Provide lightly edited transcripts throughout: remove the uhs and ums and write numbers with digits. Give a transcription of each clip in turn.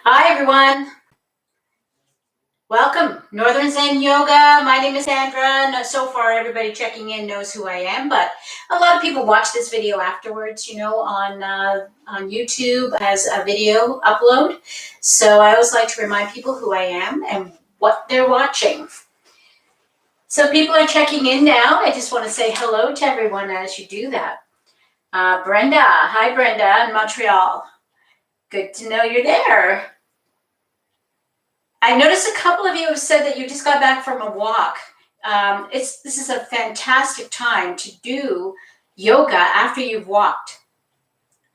Hi, everyone. Welcome, Northern Zen Yoga. My name is Sandra. Now, so far, everybody checking in knows who I am, but a lot of people watch this video afterwards, on YouTube as a video upload. So I always like to remind people who I am and what they're watching. So people are checking in now. I just want to say hello to everyone as you do that. Brenda. Hi, Brenda in Montreal. Good to know you're there. I noticed a couple of you have said that you just got back from a walk. This is a fantastic time to do yoga after you've walked.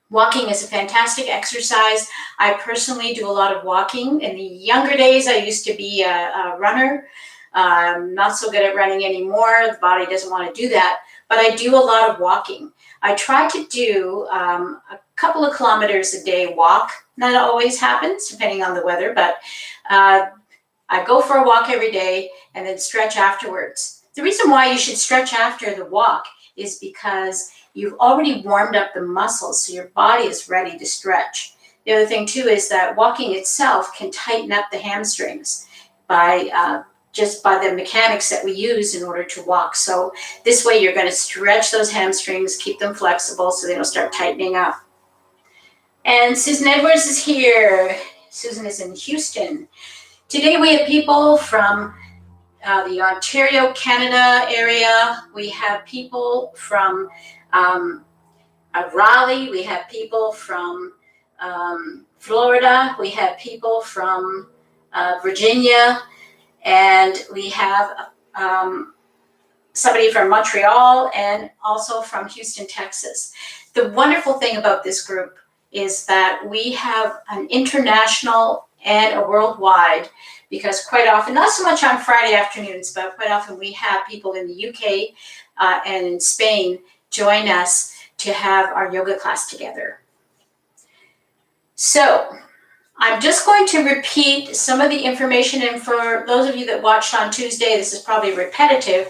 Walking is a fantastic exercise. I personally do a lot of walking. In the younger days, I used to be a runner. I'm not so good at running anymore. The body doesn't want to do that, but I do a lot of walking. I try to do a couple of kilometers a day walk. That always happens depending on the weather, but I go for a walk every day and then stretch afterwards. The reason why you should stretch after the walk is because you've already warmed up the muscles, so your body is ready to stretch. The other thing too is that walking itself can tighten up the hamstrings just by the mechanics that we use in order to walk. So this way you're going to stretch those hamstrings, keep them flexible so they don't start tightening up. And Susan Edwards is here. Susan is in Houston. Today we have people from the Ontario, Canada area. We have people from Raleigh. We have people from Florida. We have people from Virginia. And we have somebody from Montreal and also from Houston, Texas. The wonderful thing about this group is that we have an international and a worldwide, because quite often, not so much on Friday afternoons, but quite often we have people in the UK and in Spain join us to have our yoga class together. So I'm just going to repeat some of the information, and for those of you that watched on Tuesday, this is probably repetitive,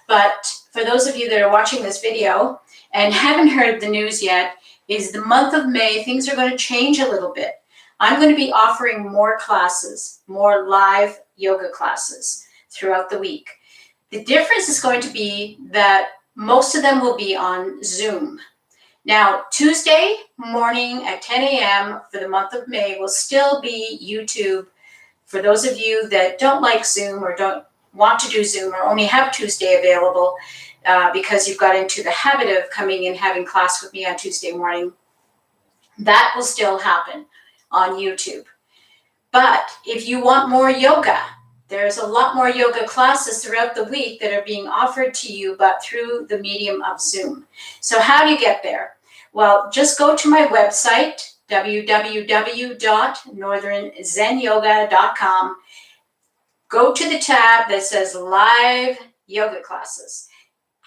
but for those of you that are watching this video and haven't heard the news yet, is the month of May, things are going to change a little bit. I'm going to be offering more classes, more live yoga classes throughout the week. The difference is going to be that most of them will be on Zoom. Now, Tuesday morning at 10 a.m. for the month of May will still be YouTube. For those of you that don't like Zoom or don't want to do Zoom or only have Tuesday available because you've got into the habit of coming and having class with me on Tuesday morning, that will still happen on YouTube. But if you want more yoga, there's a lot more yoga classes throughout the week that are being offered to you, but through the medium of Zoom. So how do you get there? Well, just go to my website, www.northernzenyoga.com. Go to the tab that says Live Yoga Classes.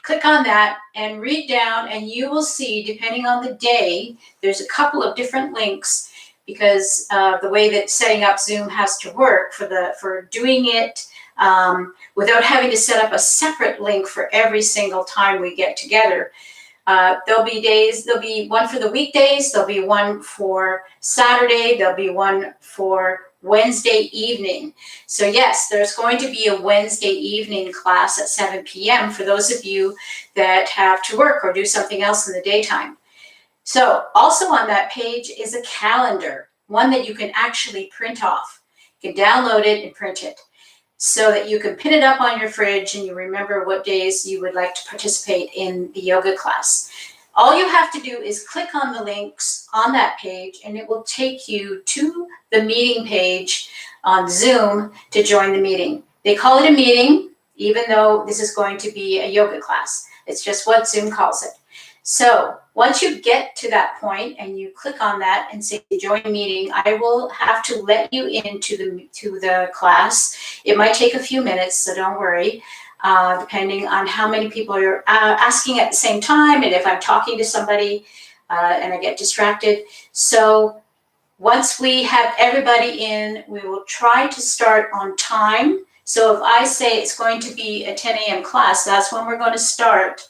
Click on that and read down, and you will see, depending on the day, there's a couple of different links, because the way that setting up Zoom has to work for doing it without having to set up a separate link for every single time we get together. There'll be one for the weekdays, there'll be one for Saturday, there'll be one for Wednesday evening. So yes, there's going to be a Wednesday evening class at 7 p.m. for those of you that have to work or do something else in the daytime. So also on that page is a calendar, one that you can actually print off. You can download it and print it so that you can pin it up on your fridge and you remember what days you would like to participate in the yoga class. All you have to do is click on the links on that page and it will take you to the meeting page on Zoom to join the meeting. They call it a meeting, even though this is going to be a yoga class. It's just what Zoom calls it. So once you get to that point and you click on that and say join meeting, I will have to let you into the class. It might take a few minutes, so don't worry, depending on how many people are asking at the same time and if I'm talking to somebody and I get distracted. So once we have everybody in, we will try to start on time. So if I say it's going to be a 10 a.m. class, that's when we're going to start.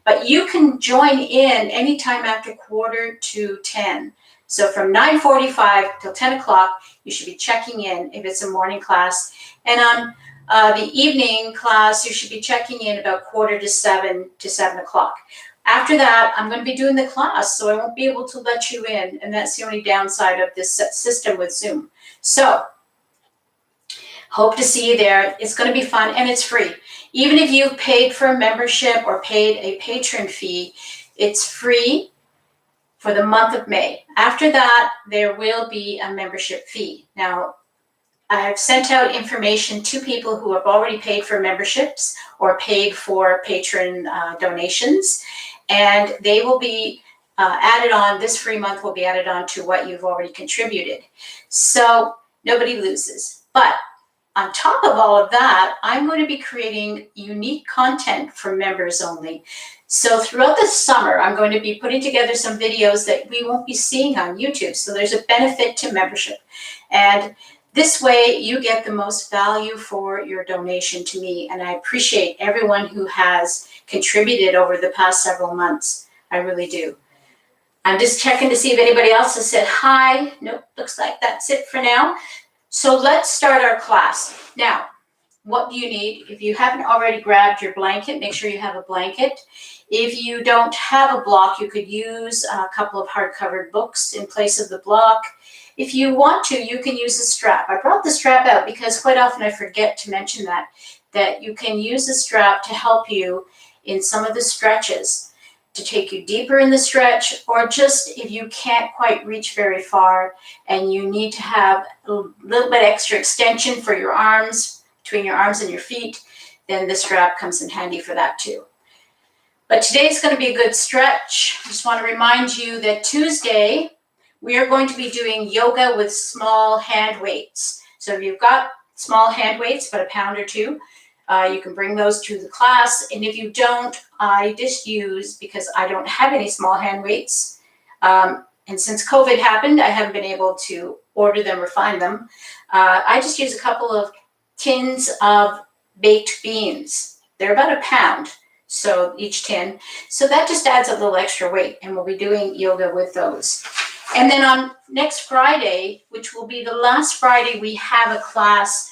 But you can join in anytime after 9:45. So from 9:45 till 10 o'clock, you should be checking in if it's a morning class. And on the evening class, you should be checking in about 6:45 to 7 o'clock. After that, I'm going to be doing the class, so I won't be able to let you in. And that's the only downside of this system with Zoom. So hope to see you there. It's going to be fun and it's free. Even if you've paid for a membership or paid a patron fee, it's free for the month of May. After that, there will be a membership fee. Now, I've sent out information to people who have already paid for memberships or paid for patron donations, and they will be added on. This free month will be added on to what you've already contributed. So nobody loses. But on top of all of that, I'm going to be creating unique content for members only. So throughout the summer, I'm going to be putting together some videos that we won't be seeing on YouTube. So there's a benefit to membership. And this way you get the most value for your donation to me. And I appreciate everyone who has contributed over the past several months. I really do. I'm just checking to see if anybody else has said hi. Nope, looks like that's it for now. So let's start our class. Now, what do you need? If you haven't already grabbed your blanket, make sure you have a blanket. If you don't have a block, you could use a couple of hard-covered books in place of the block. If you want to, you can use a strap. I brought the strap out because quite often I forget to mention that you can use a strap to help you in some of the stretches, to take you deeper in the stretch, or just if you can't quite reach very far and you need to have a little bit extra extension for your arms, between your arms and your feet, then the strap comes in handy for that too. But today's going to be a good stretch. I just want to remind you that Tuesday, we are going to be doing yoga with small hand weights. So if you've got small hand weights, but a pound or two, you can bring those to the class. And if you don't, I just use, because I don't have any small hand weights. And since COVID happened, I haven't been able to order them or find them. I just use a couple of tins of baked beans. They're about a pound, so each tin. So that just adds a little extra weight, and we'll be doing yoga with those. And then on next Friday, which will be the last Friday we have a class,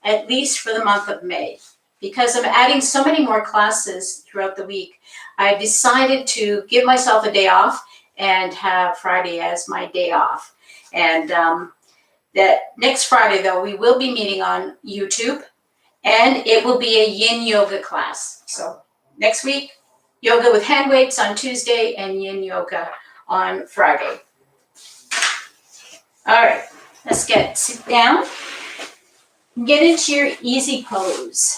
at least for the month of May. Because I'm adding so many more classes throughout the week, I decided to give myself a day off and have Friday as my day off. And that next Friday, though, we will be meeting on YouTube, and it will be a yin yoga class. So next week, yoga with hand weights on Tuesday and yin yoga on Friday. All right, let's sit down and get into your easy pose.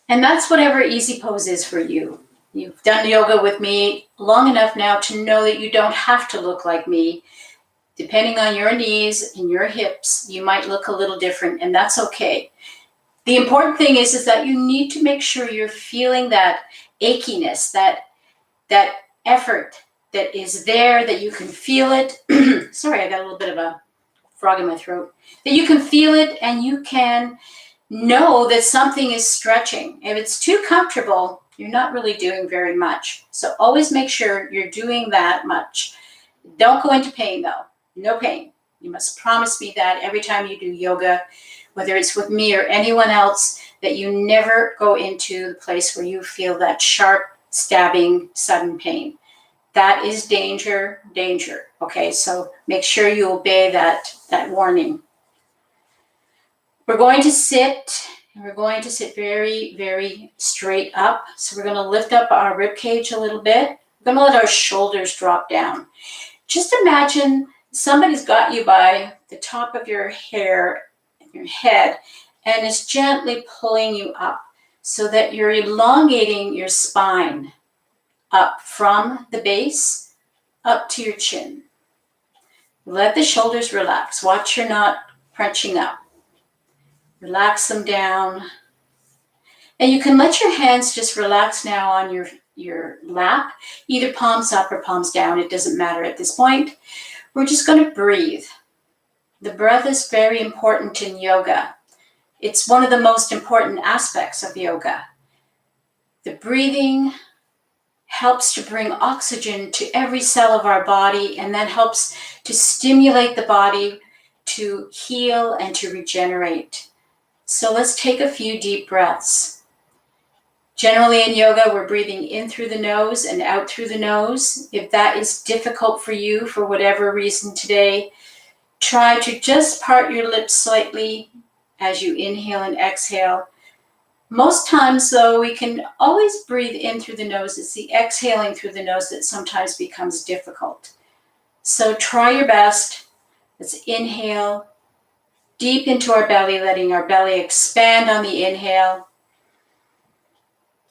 And that's whatever easy pose is for you. You've done yoga with me long enough now to know that you don't have to look like me. Depending on your knees and your hips, you might look a little different, and that's okay. The important thing is that you need to make sure you're feeling that achiness, that effort that is there, that you can feel it. Sorry, I got a little bit of a frog in my throat. That you can feel it and you can know that something is stretching. If it's too comfortable, you're not really doing very much. So always make sure you're doing that much. Don't go into pain though. No pain. You must promise me that every time you do yoga, whether it's with me or anyone else, that you never go into the place where you feel that sharp, stabbing, sudden pain. That is danger, danger. Okay, so make sure you obey that warning. We're going to sit, and we're going to sit very, very straight up. So we're going to lift up our rib cage a little bit. We're going to let our shoulders drop down. Just imagine somebody's got you by the top of your hair, your head, and is gently pulling you up so that you're elongating your spine up from the base up to your chin. Let the shoulders relax. Watch you're not crunching up. Relax them down. And you can let your hands just relax now on your lap, either palms up or palms down. It doesn't matter at this point. We're just going to breathe. The breath is very important in yoga. It's one of the most important aspects of yoga. The breathing helps to bring oxygen to every cell of our body, and that helps to stimulate the body to heal and to regenerate. So let's take a few deep breaths. Generally in yoga, we're breathing in through the nose and out through the nose. If that is difficult for you for whatever reason today, try to just part your lips slightly as you inhale and exhale. Most times, though, we can always breathe in through the nose. It's the exhaling through the nose that sometimes becomes difficult. So try your best. Let's inhale deep into our belly, letting our belly expand on the inhale.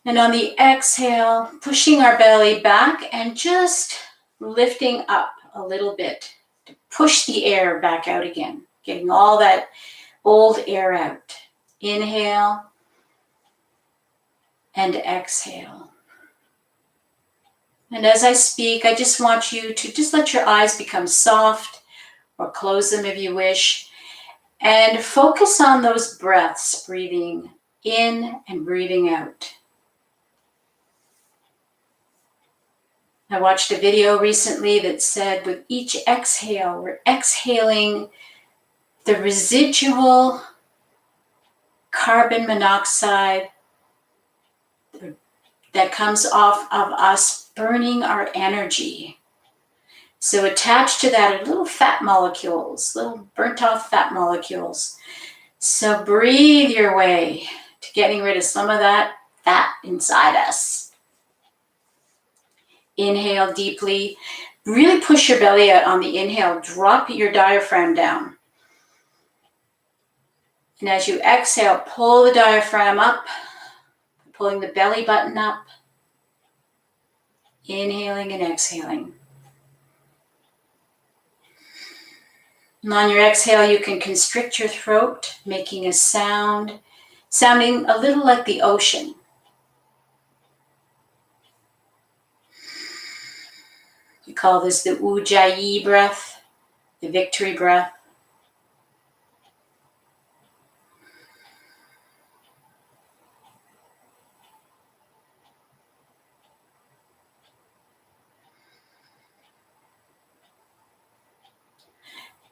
And on the exhale, pushing our belly back and just lifting up a little bit to push the air back out again, getting all that old air out. Inhale and exhale. And as I speak, I just want you to just let your eyes become soft, or close them if you wish, and focus on those breaths, breathing in and breathing out. I watched a video recently that said with each exhale, we're exhaling the residual carbon monoxide that comes off of us burning our energy. So attached to that are little fat molecules, little burnt off fat molecules. So breathe your way to getting rid of some of that fat inside us. Inhale deeply. Really push your belly out on the inhale. Drop your diaphragm down. And as you exhale, pull the diaphragm up, pulling the belly button up. Inhaling and exhaling. And on your exhale, you can constrict your throat, making a sound, sounding a little like the ocean. We call this the Ujjayi breath, the victory breath.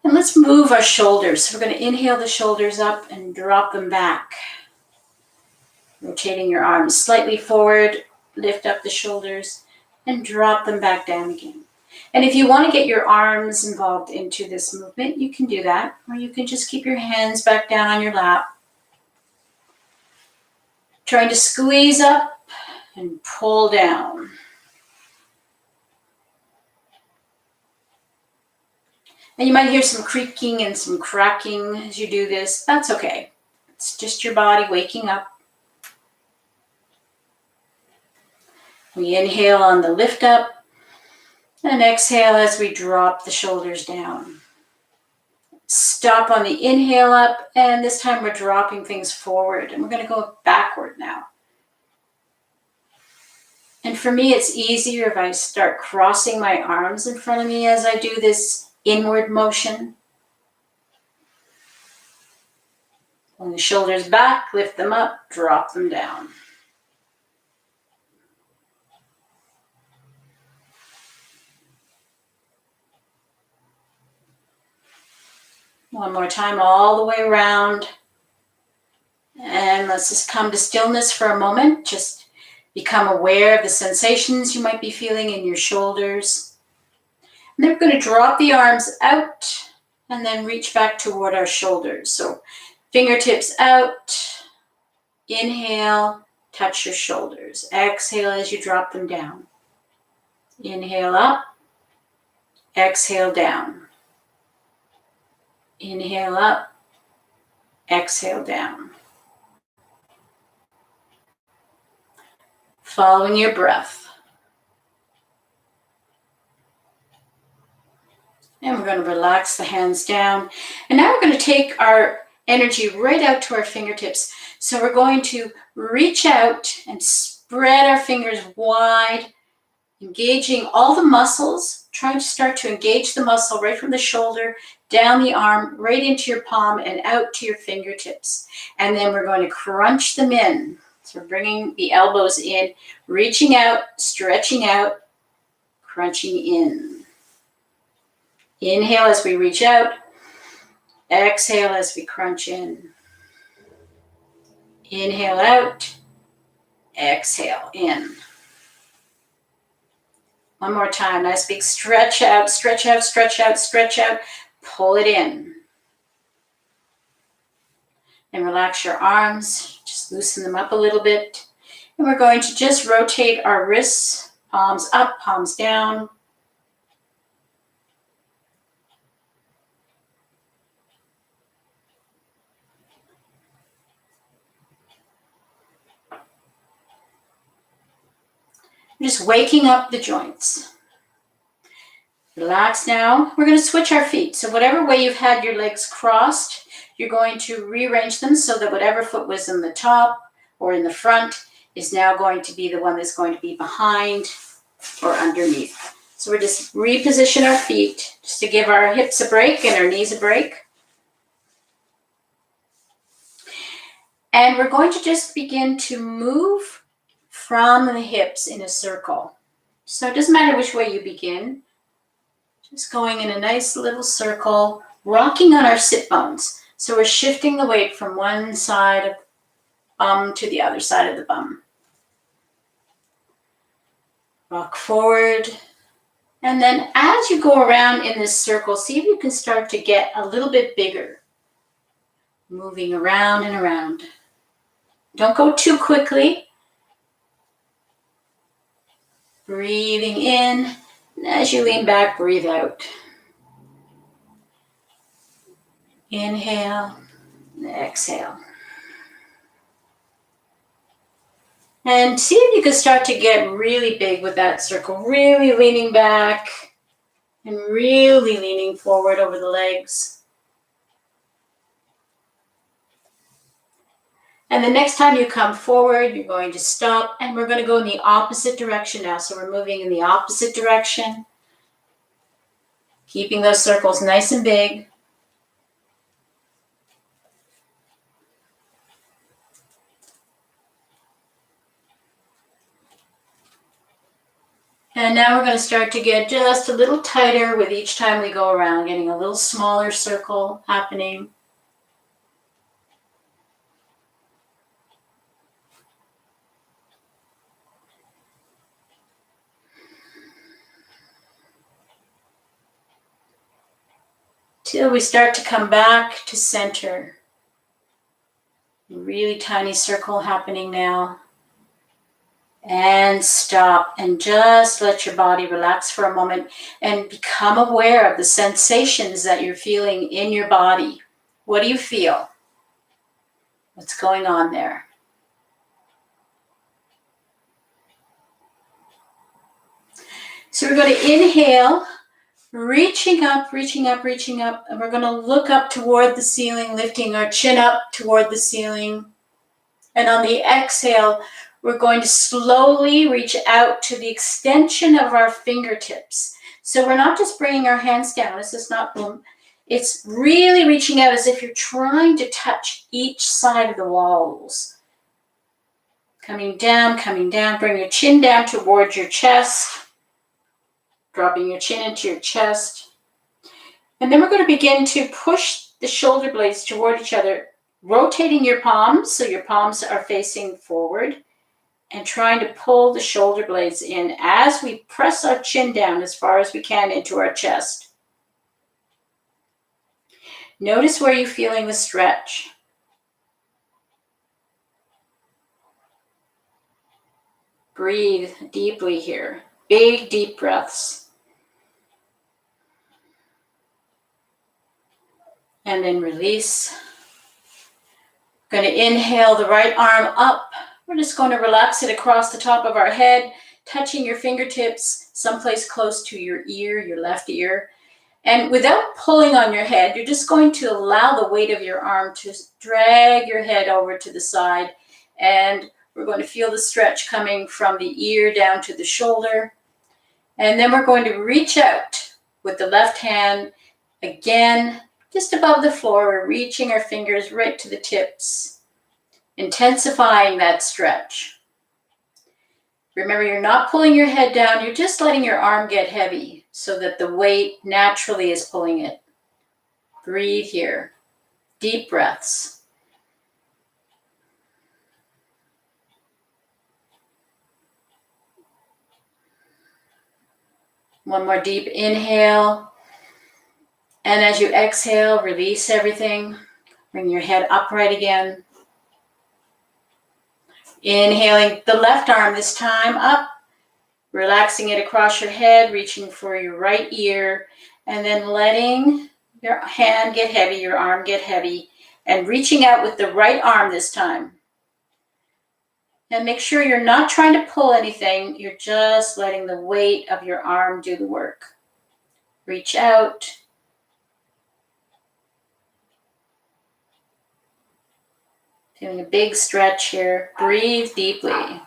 And let's move our shoulders. So we're going to inhale the shoulders up and drop them back. Rotating your arms slightly forward, lift up the shoulders and drop them back down again. And if you want to get your arms involved into this movement, you can do that. Or you can just keep your hands back down on your lap. Trying to squeeze up and pull down. And you might hear some creaking and some cracking as you do this. That's okay. It's just your body waking up. We inhale on the lift up and exhale as we drop the shoulders down. Stop on the inhale up, and this time we're dropping things forward, and we're going to go backward now. And for me, it's easier if I start crossing my arms in front of me as I do this inward motion. Pull the shoulders back, lift them up, drop them down. One more time, all the way around. And let's just come to stillness for a moment. Just become aware of the sensations you might be feeling in your shoulders. And then we're going to drop the arms out and then reach back toward our shoulders. So fingertips out. Inhale, touch your shoulders. Exhale as you drop them down. Inhale up. Exhale down. Inhale up, exhale down. Following your breath. And we're going to relax the hands down. And now we're going to take our energy right out to our fingertips. So we're going to reach out and spread our fingers wide, engaging all the muscles, trying to start to engage the muscle right from the shoulder, down the arm, right into your palm and out to your fingertips. And then we're going to crunch them in. So we're bringing the elbows in, reaching out, stretching out, crunching in. Inhale as we reach out. Exhale as we crunch in. Inhale out. Exhale in. One more time. Nice big stretch out, stretch out, stretch out, stretch out. Pull it in. And relax your arms. Just loosen them up a little bit. And we're going to just rotate our wrists, palms up, palms down. Just waking up the joints. Relax now. We're going to switch our feet. So whatever way you've had your legs crossed, you're going to rearrange them so that whatever foot was in the top or in the front is now going to be the one that's going to be behind or underneath. So we're just reposition our feet just to give our hips a break and our knees a break. And we're going to just begin to move from the hips in a circle. So it doesn't matter which way you begin. Just going in a nice little circle, rocking on our sit bones. So we're shifting the weight from one side of the bum to the other side of the bum. Rock forward. And then as you go around in this circle, see if you can start to get a little bit bigger. Moving around and around. Don't go too quickly. Breathing in, and as you lean back, breathe out. Inhale, and exhale. And see if you can start to get really big with that circle, really leaning back and really leaning forward over the legs. And the next time you come forward, you're going to stop, and we're going to go in the opposite direction now. So we're moving in the opposite direction, keeping those circles nice and big. And now we're going to start to get just a little tighter with each time we go around, getting a little smaller circle happening. Till we start to come back to center. A really tiny circle happening now. And stop and just let your body relax for a moment and become aware of the sensations that you're feeling in your body. What do you feel? What's going on there? So we're going to inhale, reaching up, reaching up, reaching up, and we're going to look up toward the ceiling, lifting our chin up toward the ceiling. And on the exhale, we're going to slowly reach out to the extension of our fingertips. So we're not just bringing our hands down. This is not boom. It's really reaching out as if you're trying to touch each side of the walls. Coming down, bring your chin down towards your chest. Dropping your chin into your chest. And then we're going to begin to push the shoulder blades toward each other, rotating your palms so your palms are facing forward, and trying to pull the shoulder blades in as we press our chin down as far as we can into our chest. Notice where you're feeling the stretch. Breathe deeply here. Big, deep breaths. And then release. Going to inhale the right arm up. We're just going to relax it across the top of our head, touching your fingertips someplace close to your ear, your left ear. And without pulling on your head, you're just going to allow the weight of your arm to drag your head over to the side. And we're going to feel the stretch coming from the ear down to the shoulder. And then we're going to reach out with the left hand again, just above the floor. We're reaching our fingers right to the tips. intensifying that stretch. Remember, you're not pulling your head down, you're just letting your arm get heavy so that the weight naturally is pulling it. Breathe here. Deep breaths. One more deep inhale. And as you exhale, release everything. Bring your head upright again. Inhaling the left arm this time up. Relaxing it across your head, reaching for your right ear. And then letting your hand get heavy, your arm get heavy. And reaching out with the right arm this time. And make sure you're not trying to pull anything. You're just letting the weight of your arm do the work. Reach out. Feeling a big stretch here. Breathe deeply.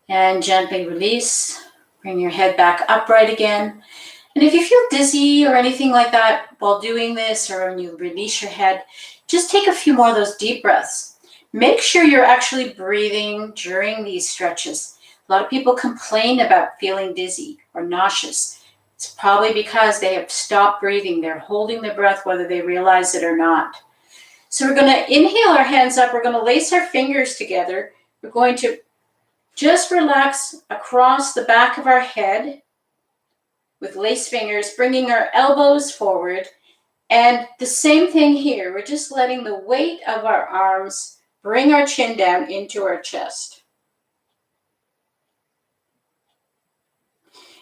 And gently release. Bring your head back upright again. And if you feel dizzy or anything like that while doing this, or when you release your head, just take a few more of those deep breaths. Make sure you're actually breathing during these stretches. A lot of people complain about feeling dizzy or nauseous. It's probably because they have stopped breathing. They're holding their breath whether they realize it or not. So we're going to inhale our hands up. We're going to lace our fingers together. We're going to just relax across the back of our head with lace fingers, bringing our elbows forward. And the same thing here. We're just letting the weight of our arms bring our chin down into our chest.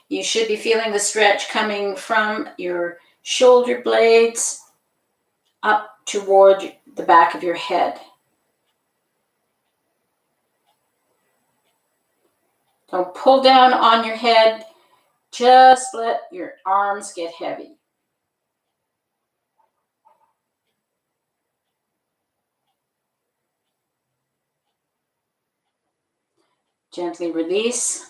You should be feeling the stretch coming from your shoulder blades up toward the back of your head. Don't pull down on your head. Just let your arms get heavy. Gently release.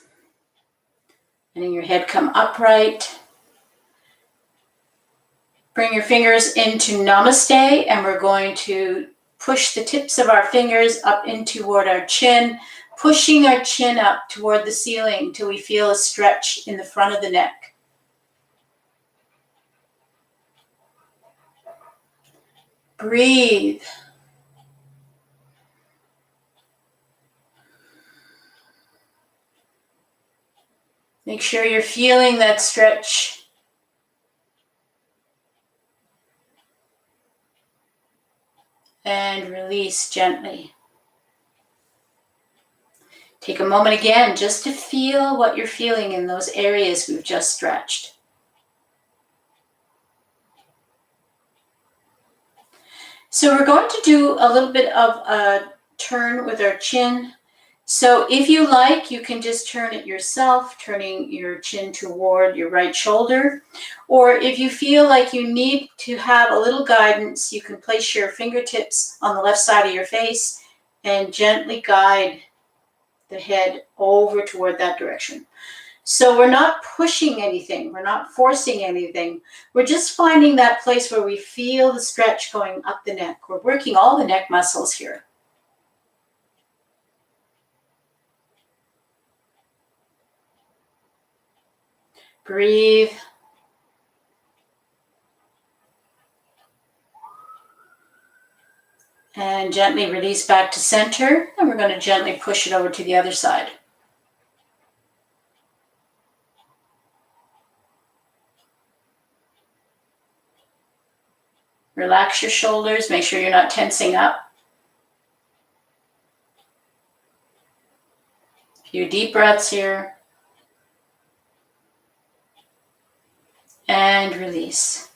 Letting your head come upright. Bring your fingers into Namaste, and we're going to push the tips of our fingers up in toward our chin, pushing our chin up toward the ceiling till we feel a stretch in the front of the neck. Breathe. Make sure you're feeling that stretch. And release gently. Take a moment again just to feel what you're feeling in those areas we've just stretched. So we're going to do a little bit of a turn with our chin. So if you like, you can just turn it yourself, turning your chin toward your right shoulder. Or if you feel like you need to have a little guidance, you can place your fingertips on the left side of your face and gently guide the head over toward that direction. So we're not pushing anything. We're not forcing anything. We're just finding that place where we feel the stretch going up the neck. We're working all the neck muscles here. Breathe. And gently release back to center. And we're going to gently push it over to the other side. Relax your shoulders. Make sure you're not tensing up. A few deep breaths here. And release.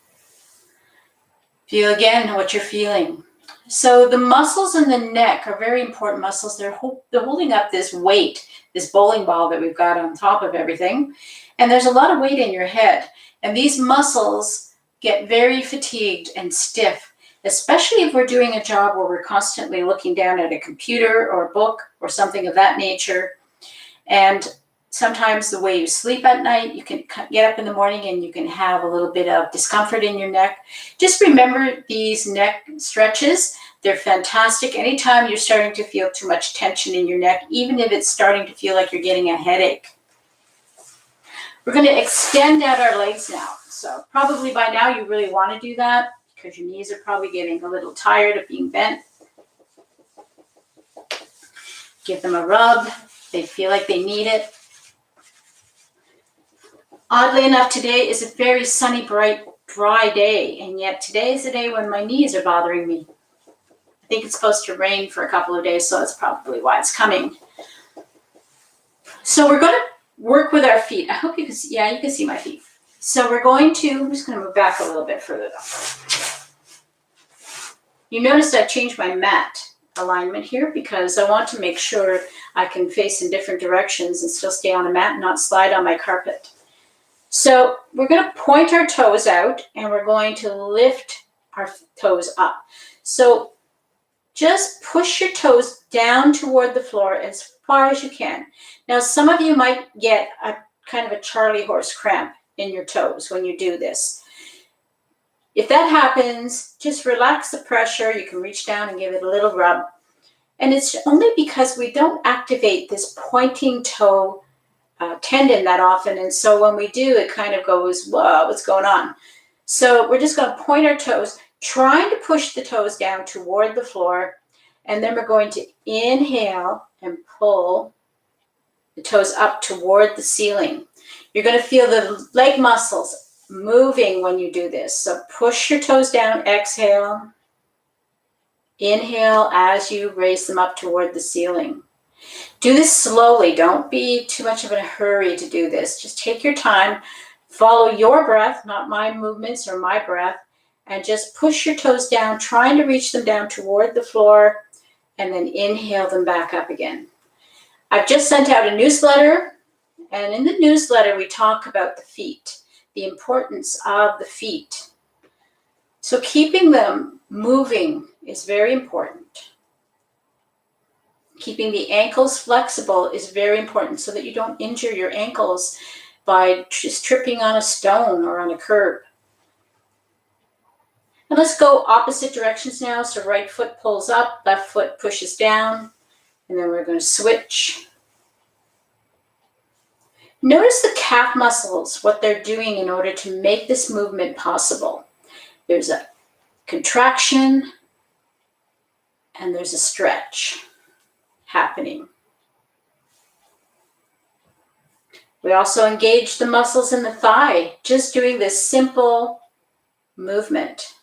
Feel again what you're feeling. So the muscles in the neck are very important muscles. They're holding up this weight, this bowling ball that we've got on top of everything. And there's a lot of weight in your head. And these muscles get very fatigued and stiff, especially if we're doing a job where we're constantly looking down at a computer or a book or something of that nature. And sometimes the way you sleep at night, you can get up in the morning and you can have a little bit of discomfort in your neck. Just remember these neck stretches. They're fantastic. Anytime you're starting to feel too much tension in your neck, even if it's starting to feel like you're getting a headache. We're going to extend out our legs now. So probably by now you really want to do that because your knees are probably getting a little tired of being bent. Give them a rub. They feel like they need it. Oddly enough, today is a very sunny, bright, dry day, and yet today is the day when my knees are bothering me. I think it's supposed to rain for a couple of days, so that's probably why it's coming. So we're going to work with our feet. I hope you can see, you can see my feet. So we're going to, I'm just going to move back a little bit further though. You notice I changed my mat alignment here because I want to make sure I can face in different directions and still stay on a mat and not slide on my carpet. So we're going to point our toes out and we're going to lift our toes up. So just push your toes down toward the floor as far as you can. Now, some of you might get a kind of a Charlie horse cramp in your toes when you do this. If that happens, just relax the pressure. You can reach down and give it a little rub. And it's only because we don't activate this pointing toe tendon that often, and so when we do, it kind of goes, whoa, what's going on? So we're just going to point our toes, trying to push the toes down toward the floor, and then we're going to inhale and pull the toes up toward the ceiling. You're going to feel the leg muscles moving when you do this. So push your toes down, exhale, inhale as you raise them up toward the ceiling. Do this slowly. Don't be too much of in a hurry to do this. Just take your time, follow your breath, not my movements or my breath, and just push your toes down, trying to reach them down toward the floor, and then inhale them back up again. I've just sent out a newsletter, and in the newsletter we talk about the feet, the importance of the feet. So keeping them moving is very important. Keeping the ankles flexible is very important so that you don't injure your ankles by just tripping on a stone or on a curb. And let's go opposite directions now. So right foot pulls up, left foot pushes down, and then we're going to switch. Notice the calf muscles, what they're doing in order to make this movement possible. There's a contraction and there's a stretch happening. We also engage the muscles in the thigh, just doing this simple movement.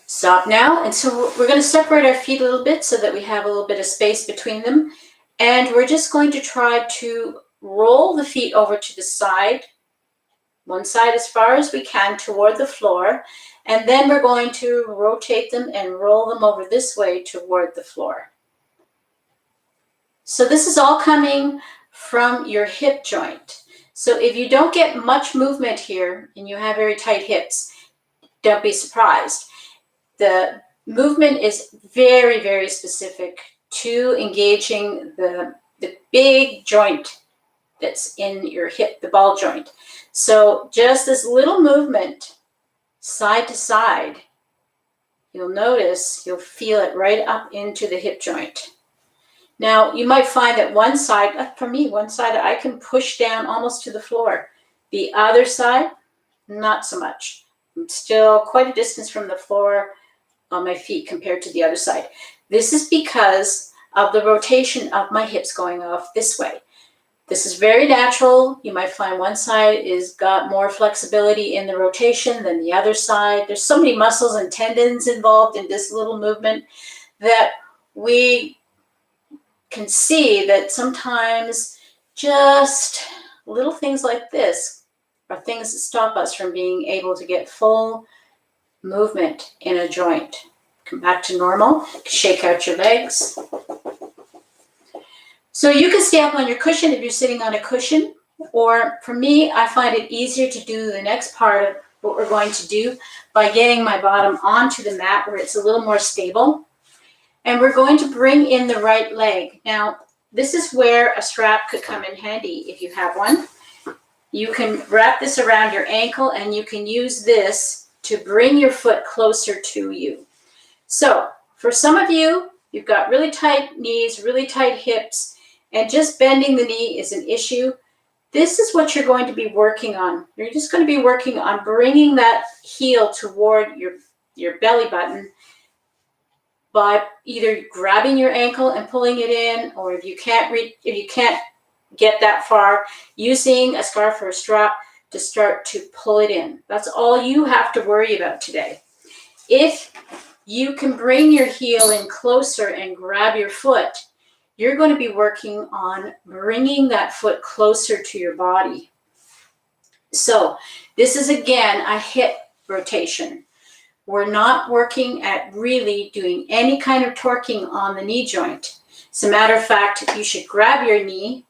Stop now. And so we're going to separate our feet a little bit so that we have a little bit of space between them. And we're just going to try to roll the feet over to the side, one side as far as we can toward the floor. And then we're going to rotate them and roll them over this way toward the floor. So this is all coming from your hip joint. So if you don't get much movement here and you have very tight hips, don't be surprised. The movement is very, very specific to engaging the big joint that's in your hip, the ball joint. So just this little movement side to side, you'll notice, you'll feel it right up into the hip joint. Now, you might find that one side, for me, one side I can push down almost to the floor. The other side, not so much. I'm still quite a distance from the floor on my feet compared to the other side. This is because of the rotation of my hips going off this way. This is very natural. You might find one side is got more flexibility in the rotation than the other side. There's so many muscles and tendons involved in this little movement that we can see that sometimes just little things like this are things that stop us from being able to get full movement in a joint. Come back to normal. Shake out your legs. So you can stay up on your cushion if you're sitting on a cushion, or for me, I find it easier to do the next part of what we're going to do by getting my bottom onto the mat where it's a little more stable. And we're going to bring in the right leg. Now, this is where a strap could come in handy if you have one. You can wrap this around your ankle and you can use this to bring your foot closer to you. So for some of you, you've got really tight knees, really tight hips, and just bending the knee is an issue. This is what you're going to be working on. You're just going to be working on bringing that heel toward your belly button by either grabbing your ankle and pulling it in, or if you can't get that far, using a scarf or a strap to start to pull it in. That's all you have to worry about today. If you can bring your heel in closer and grab your foot, you're going to be working on bringing that foot closer to your body. So this is, again, a hip rotation. We're not working at really doing any kind of torquing on the knee joint. As a matter of fact, you should grab your knee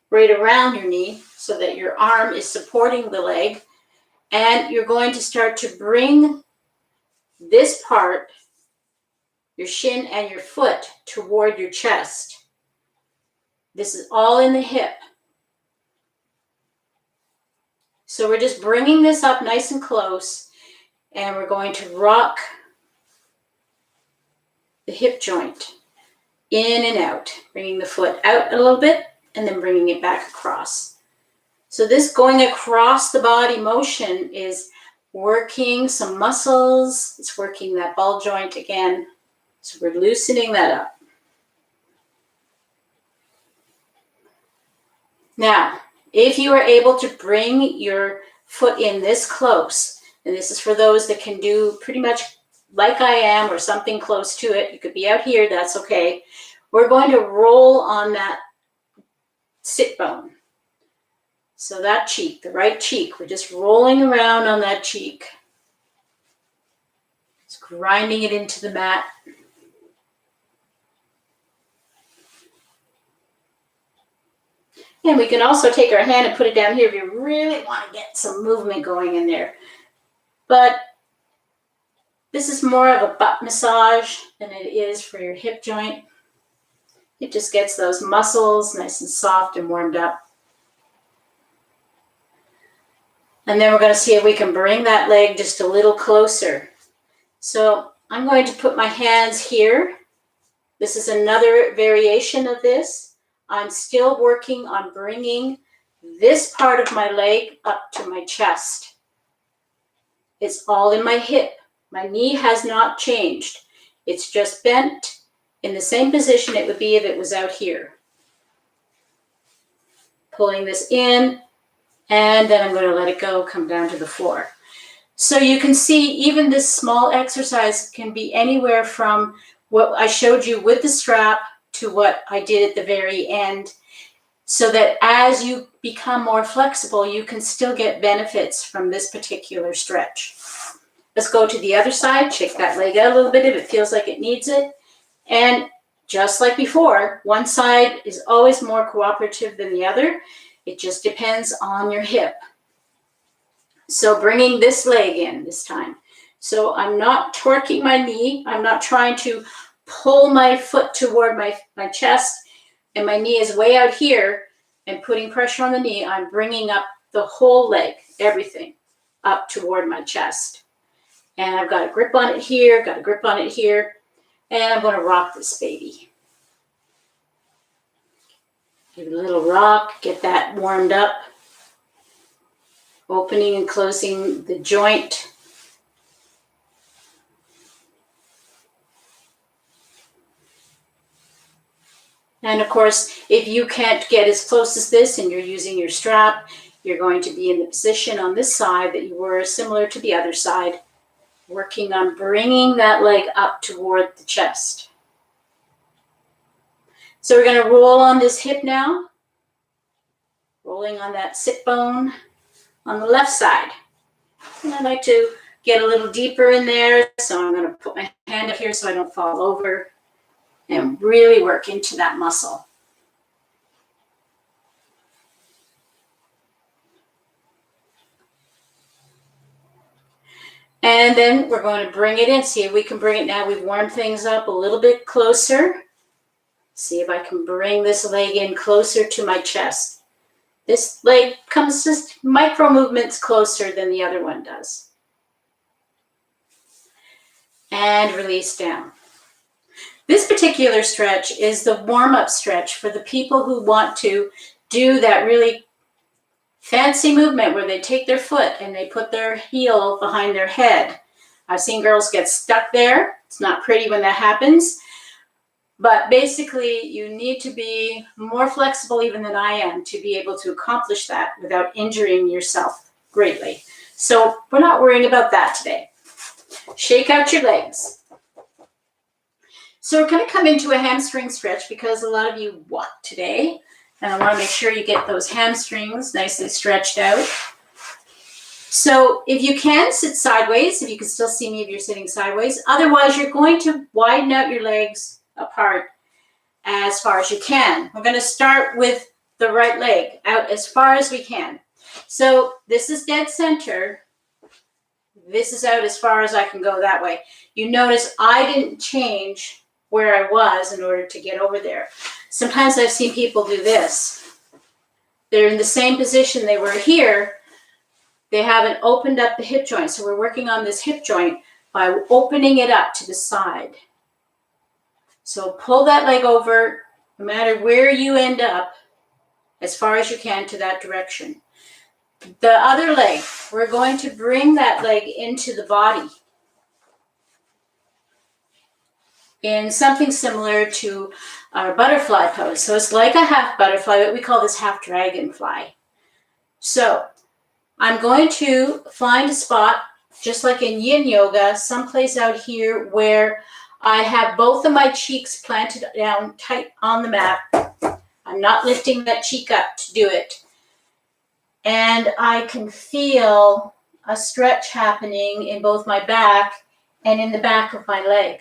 right around your knee so that your arm is supporting the leg, and you're going to start to bring this part, your shin and your foot, toward your chest. This is all in the hip. So we're just bringing this up nice and close, and we're going to rock the hip joint in and out, bringing the foot out a little bit and then bringing it back across. So this going across the body motion is working some muscles. It's working that ball joint again. So we're loosening that up. Now, if you are able to bring your foot in this close, and this is for those that can do pretty much like I am or something close to it, you could be out here, that's okay. We're going to roll on that sit bone. So that cheek, the right cheek, we're just rolling around on that cheek. Just grinding it into the mat. And we can also take our hand and put it down here if you really want to get some movement going in there. But this is more of a butt massage than it is for your hip joint. It just gets those muscles nice and soft and warmed up. And then we're going to see if we can bring that leg just a little closer. So I'm going to put my hands here. This is another variation of this. I'm still working on bringing this part of my leg up to my chest. It's all in my hip. My knee has not changed. It's just bent in the same position it would be if it was out here. Pulling this in, and then I'm going to let it go, come down to the floor. So you can see even this small exercise can be anywhere from what I showed you with the strap to what I did at the very end, so that as you become more flexible, you can still get benefits from this particular stretch. Let's go to the other side, shake that leg out a little bit if it feels like it needs it. And just like before, one side is always more cooperative than the other. It just depends on your hip. So bringing this leg in this time. So I'm not torquing my knee. I'm not trying to pull my foot toward my chest, and my knee is way out here and putting pressure on the knee. I'm bringing up the whole leg, everything, up toward my chest. And I've got a grip on it here, got a grip on it here, and I'm going to rock this baby. Give it a little rock, get that warmed up. Opening and closing the joint. And of course, if you can't get as close as this and you're using your strap, you're going to be in the position on this side that you were, similar to the other side, working on bringing that leg up toward the chest. So we're going to roll on this hip now, rolling on that sit bone on the left side. And I like to get a little deeper in there, so I'm going to put my hand up here so I don't fall over and really work into that muscle. And then we're going to bring it in. See if we can bring it now. We've warmed things up a little bit closer. See if I can bring this leg in closer to my chest. This leg comes just micro movements closer than the other one does. And release down. This particular stretch is the warm-up stretch for the people who want to do that really fancy movement where they take their foot and they put their heel behind their head. I've seen girls get stuck there. It's not pretty when that happens. But basically, you need to be more flexible even than I am to be able to accomplish that without injuring yourself greatly. So we're not worrying about that today. Shake out your legs. So we're going to come into a hamstring stretch because a lot of you walk today. And I want to make sure you get those hamstrings nicely stretched out. So if you can, sit sideways. If you can still see me if you're sitting sideways. Otherwise, you're going to widen out your legs apart as far as you can. We're going to start with the right leg out as far as we can. So this is dead center. This is out as far as I can go that way. You notice I didn't change where I was in order to get over there. Sometimes I've seen people do this. They're in the same position they were here. They haven't opened up the hip joint. So we're working on this hip joint by opening it up to the side. So pull that leg over, no matter where you end up, as far as you can to that direction. The other leg, we're going to bring that leg into the body in something similar to our butterfly pose. So it's like a half butterfly, but we call this half dragonfly. So I'm going to find a spot, just like in yin yoga, someplace out here where I have both of my cheeks planted down tight on the mat. I'm not lifting that cheek up to do it. And I can feel a stretch happening in both my back and in the back of my leg.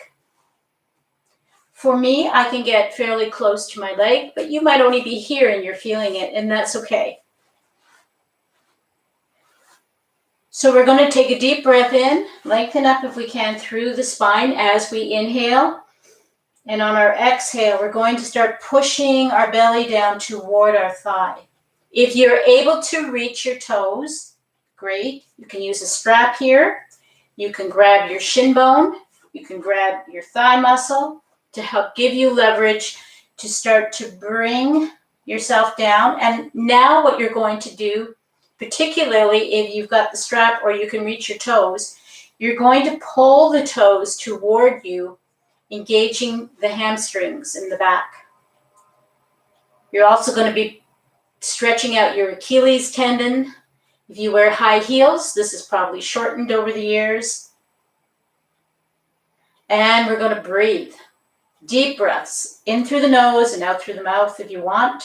For me, I can get fairly close to my leg, but you might only be here and you're feeling it, and that's okay. So we're going to take a deep breath in, lengthen up if we can through the spine as we inhale. And on our exhale, we're going to start pushing our belly down toward our thigh. If you're able to reach your toes, great. You can use a strap here. You can grab your shin bone. You can grab your thigh muscle to help give you leverage to start to bring yourself down. And now what you're going to do, particularly if you've got the strap or you can reach your toes, you're going to pull the toes toward you, engaging the hamstrings in the back. You're also going to be stretching out your Achilles tendon. If you wear high heels, this is probably shortened over the years. And we're going to breathe. Deep breaths in through the nose and out through the mouth if you want,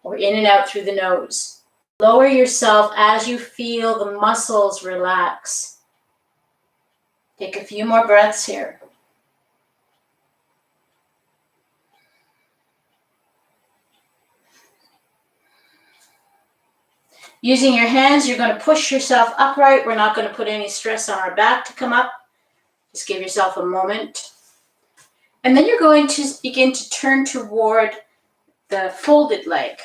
or in and out through the nose. Lower yourself as you feel the muscles relax. Take a few more breaths here. Using your hands, you're going to push yourself upright. We're not going to put any stress on our back to come up. Just give yourself a moment. And then you're going to begin to turn toward the folded leg.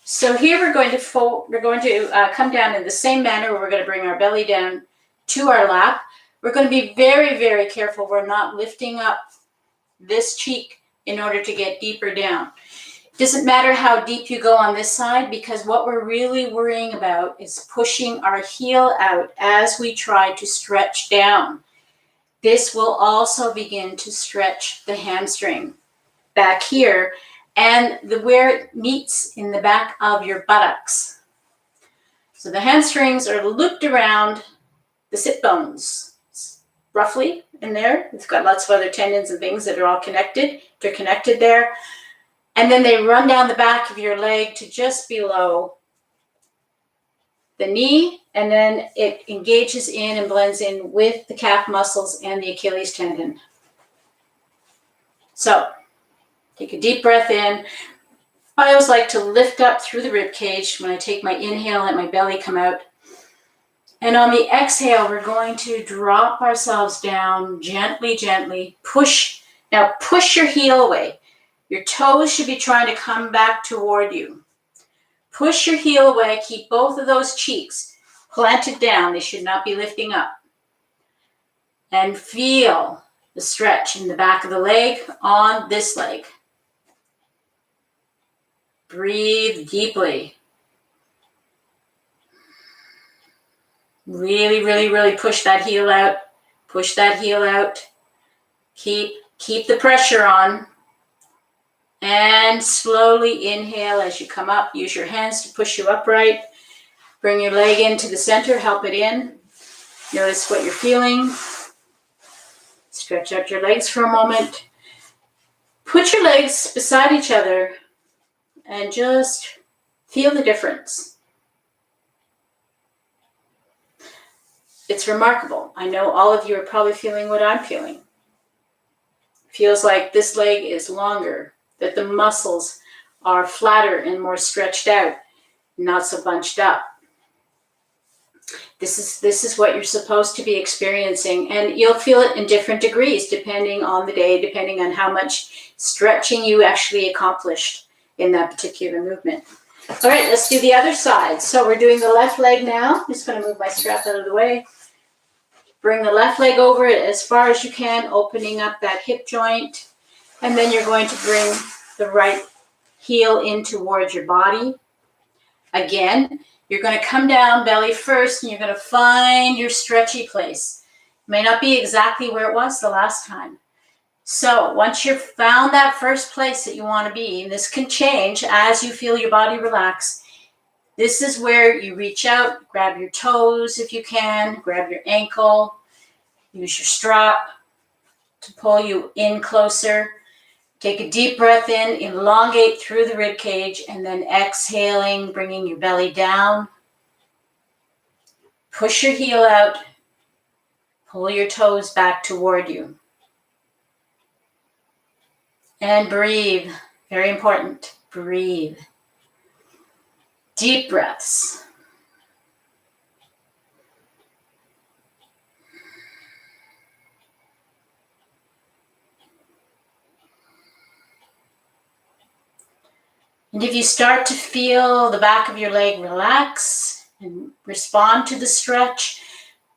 So here we're going to come down in the same manner where we're going to bring our belly down to our lap. We're going to be very, very careful we're not lifting up this cheek in order to get deeper down. It doesn't matter how deep you go on this side, because what we're really worrying about is pushing our heel out as we try to stretch down. This will also begin to stretch the hamstring back here and where it meets in the back of your buttocks. So the hamstrings are looped around the sit bones, roughly in there. It's got lots of other tendons and things that are all connected. They're connected there. And then they run down the back of your leg to just below the knee, and then it engages in and blends in with the calf muscles and the Achilles tendon. So take a deep breath in. I always like to lift up through the rib cage when I take my inhale, let my belly come out. And on the exhale, we're going to drop ourselves down gently, gently. Push. Now push your heel away. Your toes should be trying to come back toward you. Push your heel away. Keep both of those cheeks planted down. They should not be lifting up. And feel the stretch in the back of the leg on this leg. Breathe deeply. Really, really, really push that heel out. Push that heel out. Keep the pressure on. And slowly inhale as you come up. Use your hands to push you upright. Bring your leg into the center. Help it in. Notice what you're feeling. Stretch out your legs for a moment. Put your legs beside each other and just feel the difference. It's remarkable. I know all of you are probably feeling what I'm feeling. Feels like this leg is longer, that the muscles are flatter and more stretched out, not so bunched up. This is what you're supposed to be experiencing, and you'll feel it in different degrees depending on the day, depending on how much stretching you actually accomplished in that particular movement. All right, let's do the other side. So we're doing the left leg now. I'm just going to move my strap out of the way. Bring the left leg over it as far as you can, opening up that hip joint, and then you're going to bring the right heel in towards your body. Again, you're going to come down belly first, and you're going to find your stretchy place. It may not be exactly where it was the last time. So once you've found that first place that you want to be, and this can change as you feel your body relax, this is where you reach out, grab your toes if you can, grab your ankle, use your strap to pull you in closer. Take a deep breath in, elongate through the rib cage, and then exhaling, bringing your belly down. Push your heel out, pull your toes back toward you. And breathe, very important, breathe. Deep breaths. And if you start to feel the back of your leg relax and respond to the stretch,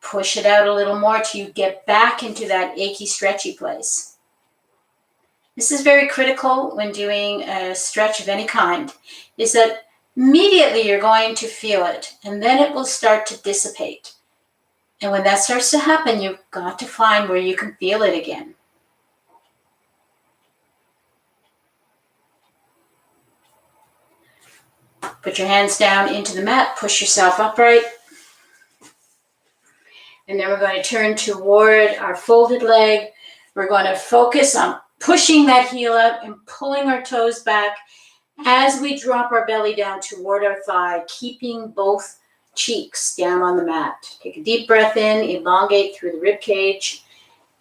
push it out a little more till you get back into that achy, stretchy place. This is very critical when doing a stretch of any kind, is that immediately you're going to feel it, and then it will start to dissipate. And when that starts to happen, you've got to find where you can feel it again. Put your hands down into the mat, push yourself upright. And then we're going to turn toward our folded leg. We're going to focus on pushing that heel up and pulling our toes back as we drop our belly down toward our thigh, keeping both cheeks down on the mat. Take a deep breath in, elongate through the rib cage.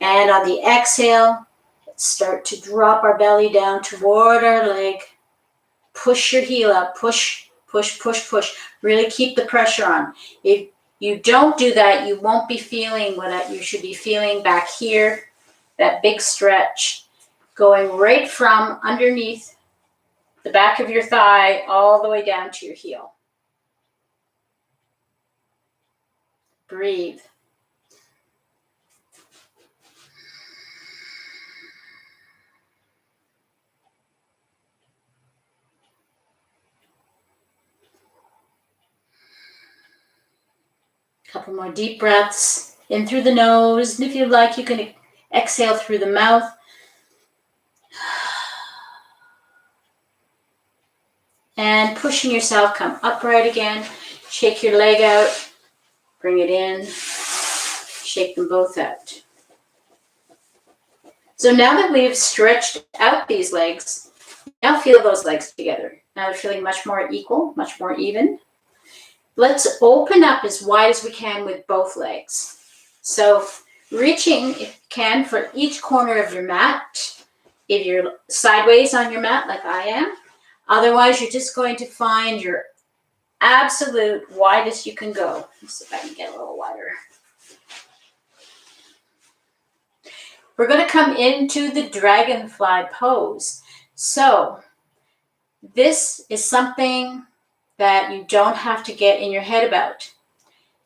And on the exhale, let's start to drop our belly down toward our leg. Push your heel up, push, push, push, push. Really keep the pressure on. If you don't do that, you won't be feeling what you should be feeling back here, that big stretch, going right from underneath the back of your thigh all the way down to your heel. Breathe. Couple more deep breaths in through the nose, and if you'd like, you can exhale through the mouth. And pushing yourself, come upright again. Shake your leg out, bring it in, shake them both out. So now that we've stretched out these legs, now feel those legs together. Now they're feeling much more equal, much more even. Let's open up as wide as we can with both legs. So reaching, if you can, for each corner of your mat. If you're sideways on your mat like I am, otherwise you're just going to find your absolute widest you can go. Let's see if I can get a little wider. We're going to come into the Dragonfly Pose. So this is something that you don't have to get in your head about.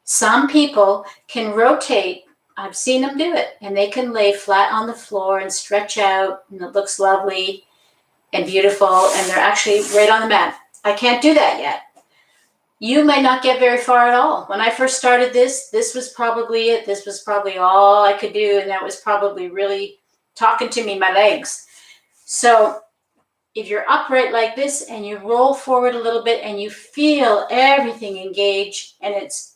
Some people can rotate. I've seen them do it, and they can lay flat on the floor and stretch out, and it looks lovely and beautiful, and they're actually right on the mat. I can't do that yet. You might not get very far at all. When I first started this was probably it. This was probably all I could do, and that was probably really talking to me, my legs. So if you're upright like this and you roll forward a little bit and you feel everything engage, and it's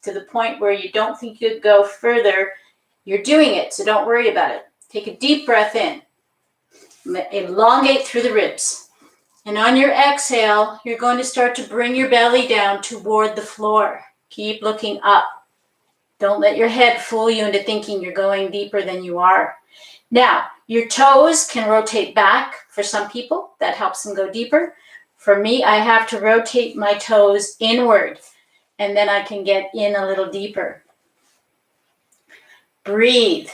to the point where you don't think you'd go further, you're doing it, so don't worry about it. Take a deep breath in. Elongate through the ribs. And on your exhale, you're going to start to bring your belly down toward the floor. Keep looking up. Don't let your head fool you into thinking you're going deeper than you are. Now, your toes can rotate back for some people. That helps them go deeper. For me, I have to rotate my toes inward, and then I can get in a little deeper. Breathe.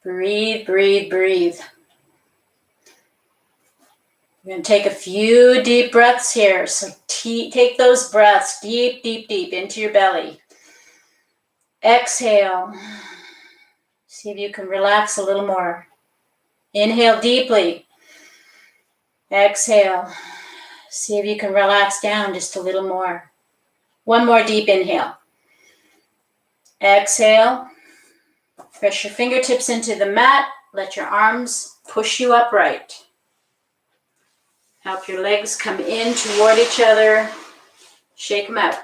Breathe, breathe, breathe. We're going to take a few deep breaths here. So take those breaths deep, deep, deep into your belly. Exhale. See if you can relax a little more. Inhale deeply. Exhale. See if you can relax down just a little more. One more deep inhale. Exhale. Press your fingertips into the mat. Let your arms push you upright. Help your legs come in toward each other. Shake them out.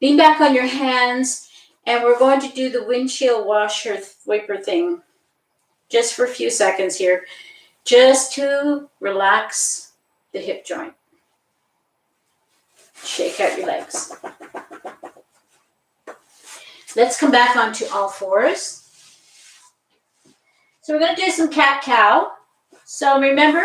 Lean back on your hands, and we're going to do the windshield washer wiper thing just for a few seconds here, just to relax the hip joint. Shake out your legs. Let's come back onto all fours. So we're going to do some cat-cow. So remember,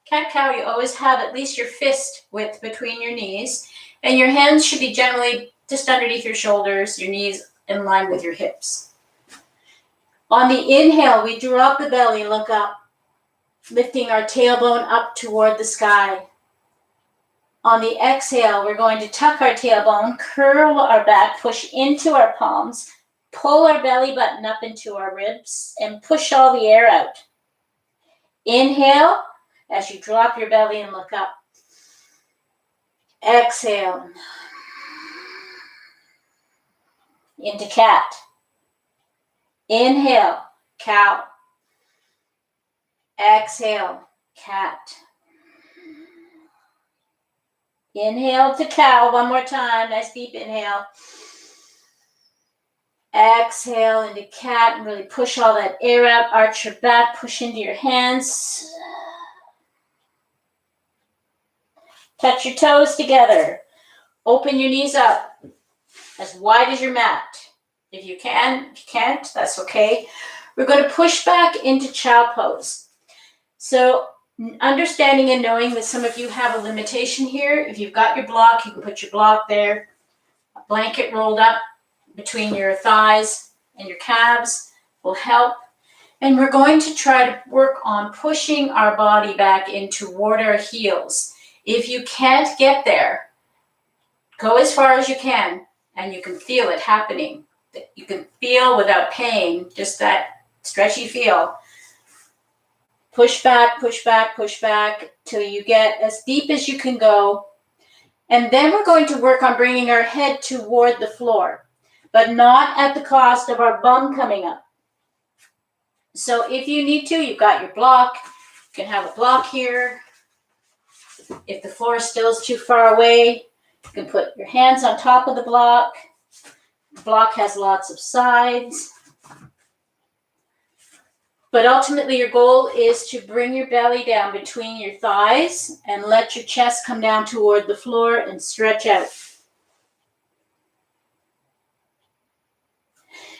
cat-cow, you always have at least your fist width between your knees, and your hands should be generally just underneath your shoulders, your knees in line with your hips. On the inhale, we drop the belly, look up, lifting our tailbone up toward the sky. On the exhale, we're going to tuck our tailbone, curl our back, push into our palms, pull our belly button up into our ribs, and push all the air out. Inhale as you drop your belly and look up. Exhale. Into cat. Inhale, cow. Exhale, cat. Inhale to cow one more time. Nice deep inhale. Exhale into cat and really push all that air out. Arch your back, push into your hands. Touch your toes together. Open your knees up as wide as your mat. If you can, if you can't, that's okay. We're going to push back into child pose. So understanding and knowing that some of you have a limitation here. If you've got your block, you can put your block there. A blanket rolled up between your thighs and your calves will help. And we're going to try to work on pushing our body back in toward our heels. If you can't get there, go as far as you can, and you can feel it happening. You can feel without pain, just that stretchy feel. Push back, push back, push back till you get as deep as you can go. And then we're going to work on bringing our head toward the floor, but not at the cost of our bum coming up. So if you need to, you've got your block. You can have a block here. If the floor still is too far away, you can put your hands on top of the block. The block has lots of sides. But ultimately, your goal is to bring your belly down between your thighs and let your chest come down toward the floor and stretch out.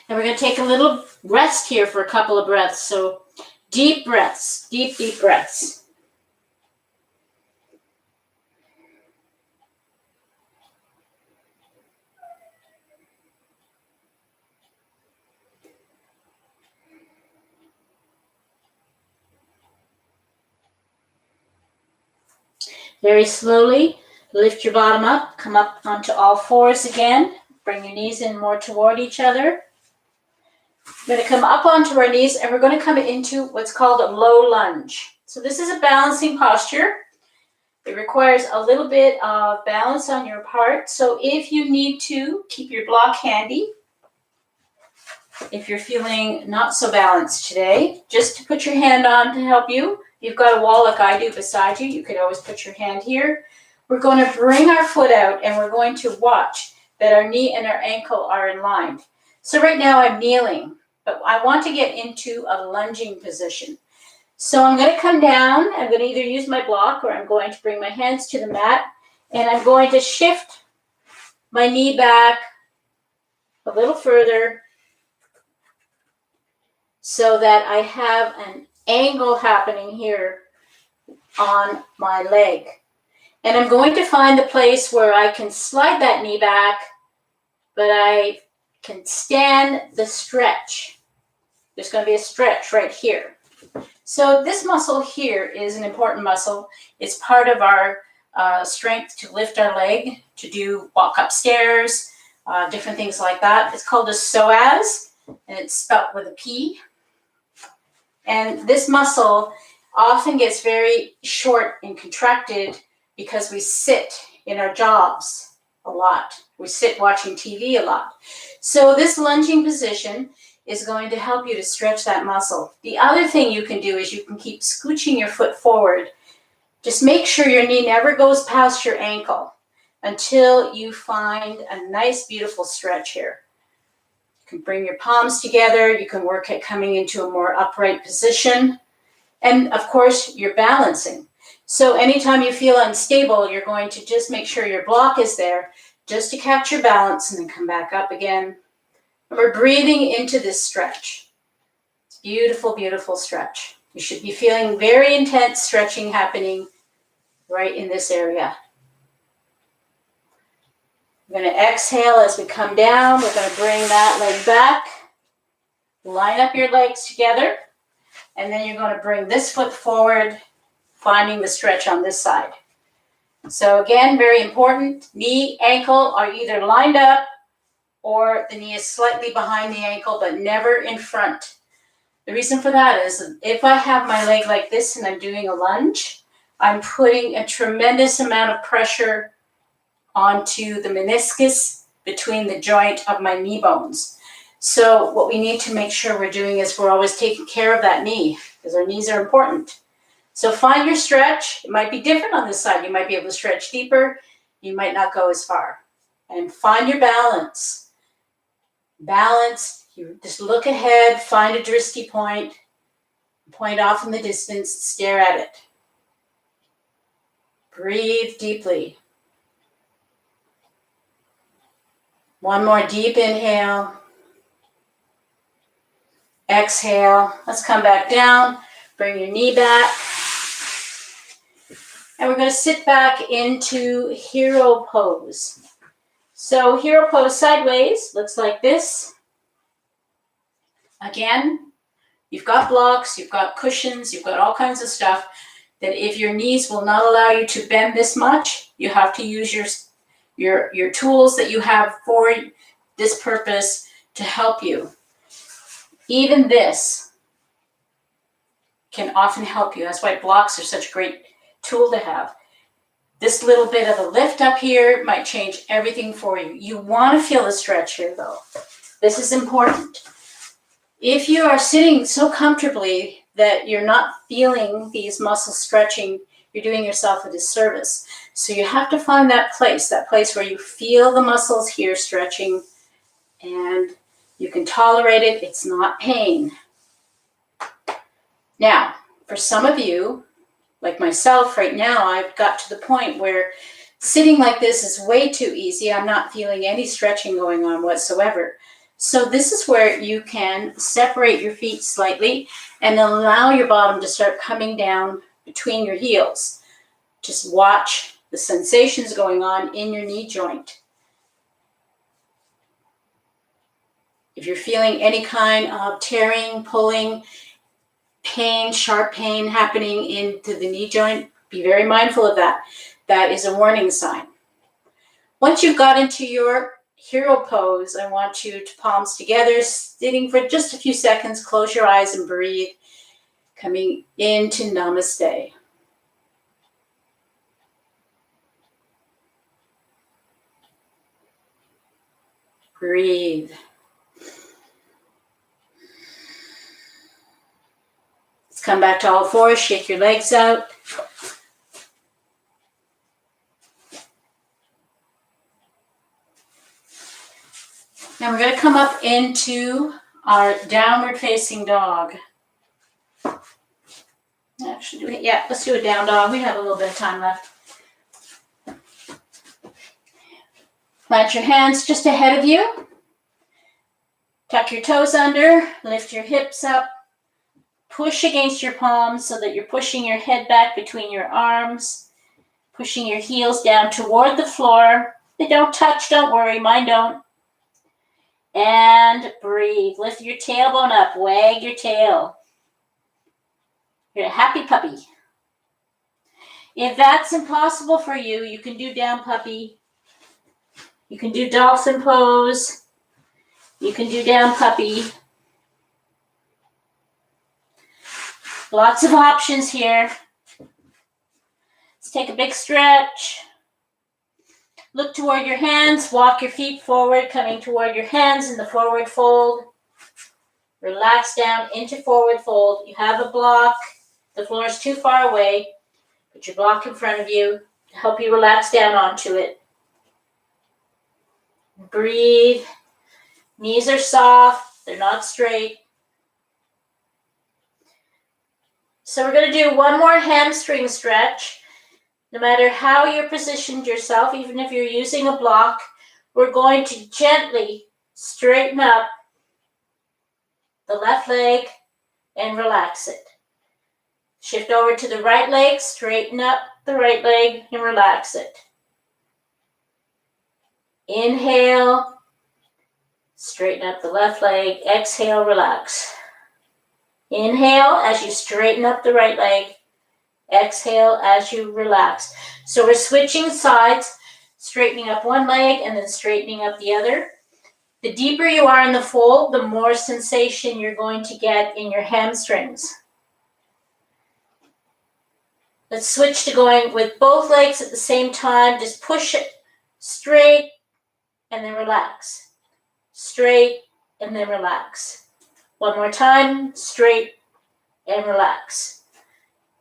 And we're going to take a little rest here for a couple of breaths. So deep breaths, deep, deep breaths. Very slowly, lift your bottom up, come up onto all fours again. Bring your knees in more toward each other. We're going to come up onto our knees and we're going to come into what's called a low lunge. So this is a balancing posture. It requires a little bit of balance on your part. So if you need to, keep your block handy. If you're feeling not so balanced today, just to put your hand on to help you. If you've got a wall like I do beside you, you could always put your hand here. We're going to bring our foot out and we're going to watch that our knee and our ankle are in line. So right now I'm kneeling, but I want to get into a lunging position. So I'm going to come down. I'm going to either use my block or I'm going to bring my hands to the mat and I'm going to shift my knee back a little further so that I have an angle happening here on my leg. And I'm going to find the place where I can slide that knee back, but I can stand the stretch. There's going to be a stretch right here. So this muscle here is an important muscle. It's part of our strength to lift our leg, to walk upstairs, different things like that. It's called a psoas, and it's spelled with a P. And this muscle often gets very short and contracted because we sit in our jobs a lot. We sit watching TV a lot. So this lunging position is going to help you to stretch that muscle. The other thing you can do is you can keep scooching your foot forward. Just make sure your knee never goes past your ankle until you find a nice, beautiful stretch here. You can bring your palms together. You can work at coming into a more upright position. And of course, you're balancing. So anytime you feel unstable, you're going to just make sure your block is there just to catch your balance and then come back up again. And we're breathing into this stretch. It's beautiful, beautiful stretch. You should be feeling very intense stretching happening right in this area. We're going to exhale as we come down. We're going to bring that leg back. Line up your legs together. And then you're going to bring this foot forward, finding the stretch on this side. So again, very important. Knee, ankle are either lined up or the knee is slightly behind the ankle, but never in front. The reason for that is if I have my leg like this and I'm doing a lunge, I'm putting a tremendous amount of pressure onto the meniscus between the joint of my knee bones. So what we need to make sure we're doing is we're always taking care of that knee because our knees are important. So find your stretch. It might be different on this side. You might be able to stretch deeper. You might not go as far. And find your balance. Balance. You just look ahead, find a drishti point off in the distance, stare at it. Breathe deeply. One more deep inhale. Exhale. Let's come back down. Bring your knee back. And we're going to sit back into hero pose. So hero pose sideways looks like this. Again, you've got blocks, you've got cushions, you've got all kinds of stuff that if your knees will not allow you to bend this much, you have to use your tools that you have for this purpose to help you. Even this can often help you. That's why blocks are such a great tool to have. This little bit of a lift up here might change everything for you. You want to feel the stretch here though. This is important. If you are sitting so comfortably that you're not feeling these muscles stretching, you're doing yourself a disservice. So you have to find that place where you feel the muscles here stretching and you can tolerate it. It's not pain. Now, for some of you, like myself right now, I've got to the point where sitting like this is way too easy. I'm not feeling any stretching going on whatsoever. So this is where you can separate your feet slightly and allow your bottom to start coming down between your heels. Just watch the sensations going on in your knee joint. If you're feeling any kind of tearing, pulling, pain, sharp pain happening into the knee joint, be very mindful of that. that is a warning sign. Once you've got into your hero pose, I want you to palms together, sitting for just a few seconds. Close your eyes and breathe, coming into Namaste. Breathe. Let's come back to all fours, shake your legs out. Now we're going to come up into our downward facing dog. Actually, let's do a down dog. We have a little bit of time left. Plant your hands just ahead of you. Tuck your toes under, lift your hips up. Push against your palms so that you're pushing your head back between your arms. Pushing your heels down toward the floor. They don't touch, don't worry, mine don't. And breathe. Lift your tailbone up, wag your tail. You're a happy puppy. If that's impossible for you, you can do down puppy. You can do dolphin pose. You can do down puppy. Lots of options here. Let's take a big stretch. Look toward your hands. Walk your feet forward, coming toward your hands in the forward fold. Relax down into forward fold. You have a block. The floor is too far away. Put your block in front of you to help you relax down onto it. Breathe. Knees are soft. They're not straight. So we're going to do one more hamstring stretch. No matter how you're positioned yourself, even if you're using a block, we're going to gently straighten up the left leg and relax it. Shift over to the right leg, straighten up the right leg and relax it. Inhale, straighten up the left leg. Exhale, relax. Inhale as you straighten up the right leg. Exhale as you relax. So we're switching sides, straightening up one leg and then straightening up the other. The deeper you are in the fold, the more sensation you're going to get in your hamstrings. Let's switch to going with both legs at the same time. Just push it straight and then relax. Straight and then relax. One more time, straight and relax.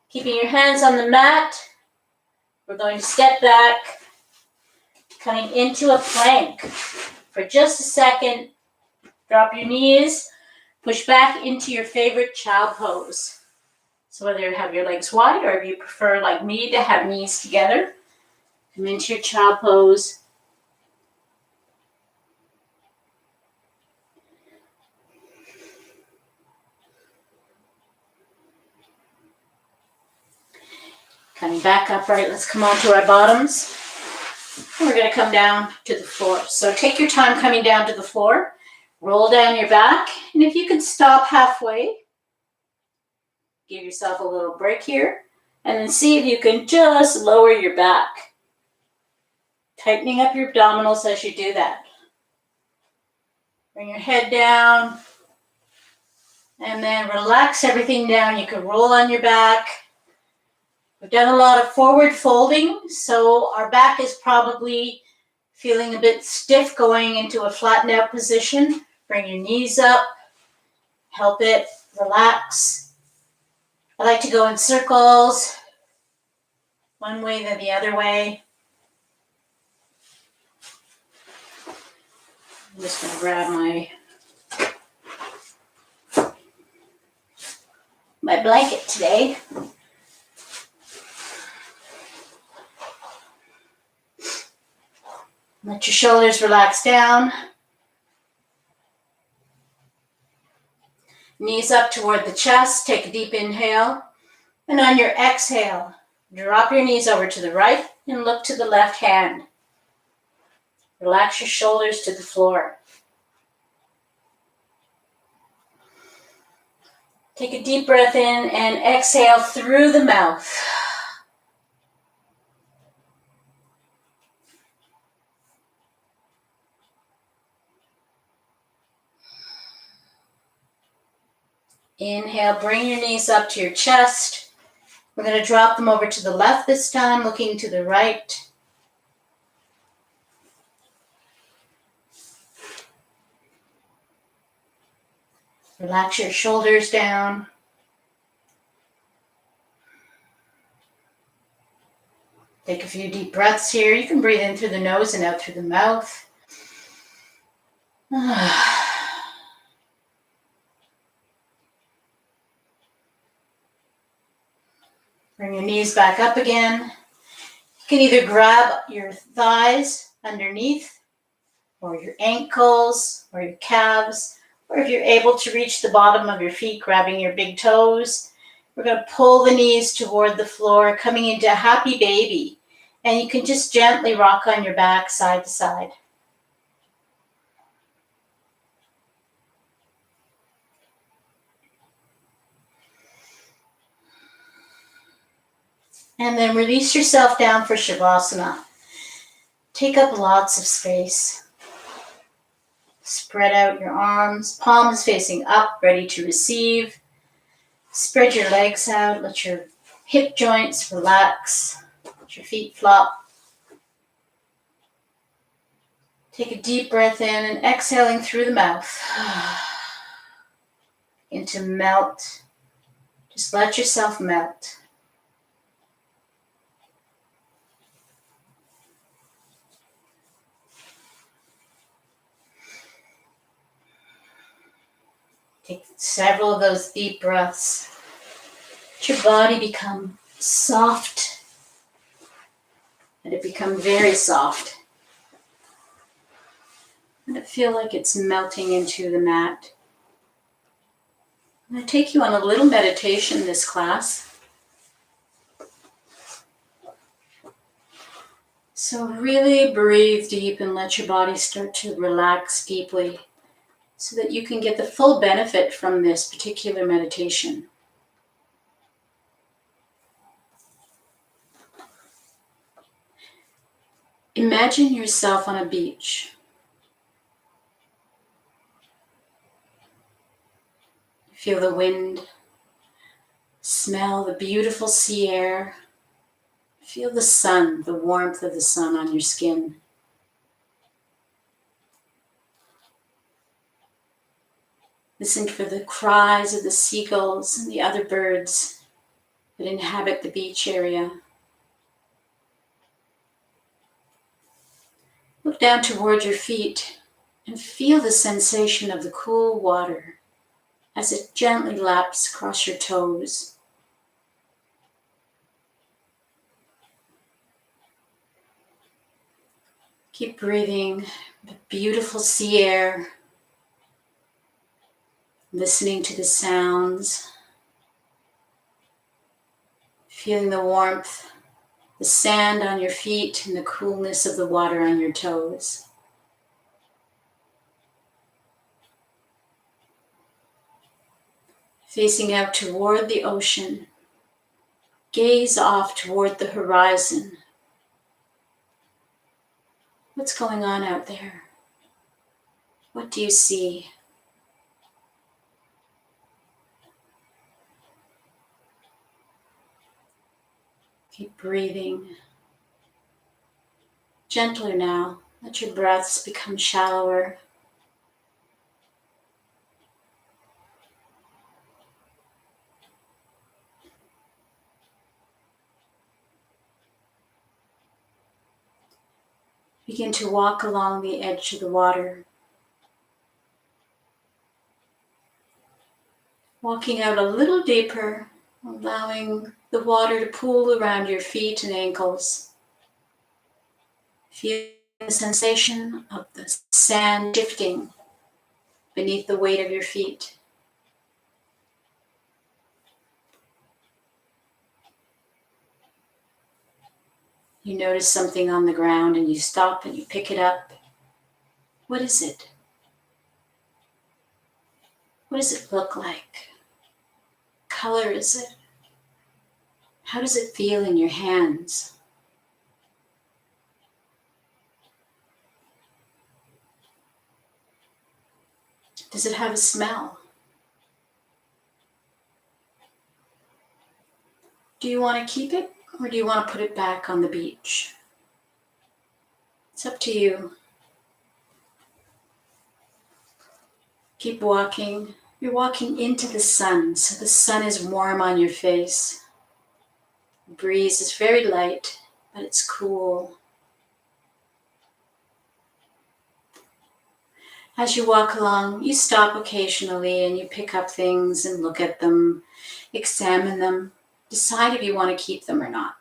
Keeping your hands on the mat, we're going to step back, coming into a plank. For just a second, drop your knees, push back into your favorite child pose. So whether you have your legs wide or if you prefer, like me, to have knees together, come into your child pose. Coming back upright, let's come onto our bottoms. And we're going to come down to the floor. So take your time coming down to the floor. Roll down your back. And if you can stop halfway, give yourself a little break here. And then see if you can just lower your back. Tightening up your abdominals as you do that. Bring your head down. And then relax everything down. You can roll on your back. We've done a lot of forward folding, so our back is probably feeling a bit stiff going into a flattened out position. Bring your knees up, help it relax. I like to go in circles, one way then the other way. I'm just going to grab my blanket today. Let your shoulders relax down. Knees up toward the chest. Take a deep inhale. And on your exhale, drop your knees over to the right and look to the left hand. Relax your shoulders to the floor. Take a deep breath in and exhale through the mouth. Inhale, bring your knees up to your chest. We're going to drop them over to the left this time, looking to the right. Relax your shoulders down. Take a few deep breaths here. You can breathe in through the nose and out through the mouth. Bring your knees back up again. You can either grab your thighs underneath, or your ankles, or your calves, or if you're able to reach the bottom of your feet, grabbing your big toes. We're going to pull the knees toward the floor, coming into a happy baby. And you can just gently rock on your back side to side. And then release yourself down for Shavasana. Take up lots of space. Spread out your arms, palms facing up, ready to receive. Spread your legs out, let your hip joints relax, let your feet flop. Take a deep breath in and exhaling through the mouth. Into melt. Just let yourself melt. Take several of those deep breaths. Let your body become soft. Let it become very soft. Let it feel like it's melting into the mat. I'm going to take you on a little meditation this class. So really breathe deep and let your body start to relax deeply so that you can get the full benefit from this particular meditation. Imagine yourself on a beach. Feel the wind, smell the beautiful sea air, feel the sun, the warmth of the sun on your skin. Listen for the cries of the seagulls and the other birds that inhabit the beach area. Look down toward your feet and feel the sensation of the cool water as it gently laps across your toes. Keep breathing the beautiful sea air, listening to the sounds, feeling the warmth, the sand on your feet, and the coolness of the water on your toes. Facing out toward the ocean, gaze off toward the horizon. What's going on out there? What do you see? Keep breathing. Gentler now. Let your breaths become shallower. Begin to walk along the edge of the water. Walking out a little deeper, allowing the water to pool around your feet and ankles. Feel the sensation of the sand shifting beneath the weight of your feet. You notice something on the ground and you stop and you pick it up. What is it? What does it look like? What color is it? How does it feel in your hands? Does it have a smell? Do you want to keep it or do you want to put it back on the beach? It's up to you. Keep walking. You're walking into the sun, so the sun is warm on your face. The breeze is very light, but it's cool. As you walk along, you stop occasionally and you pick up things and look at them, examine them, decide if you want to keep them or not.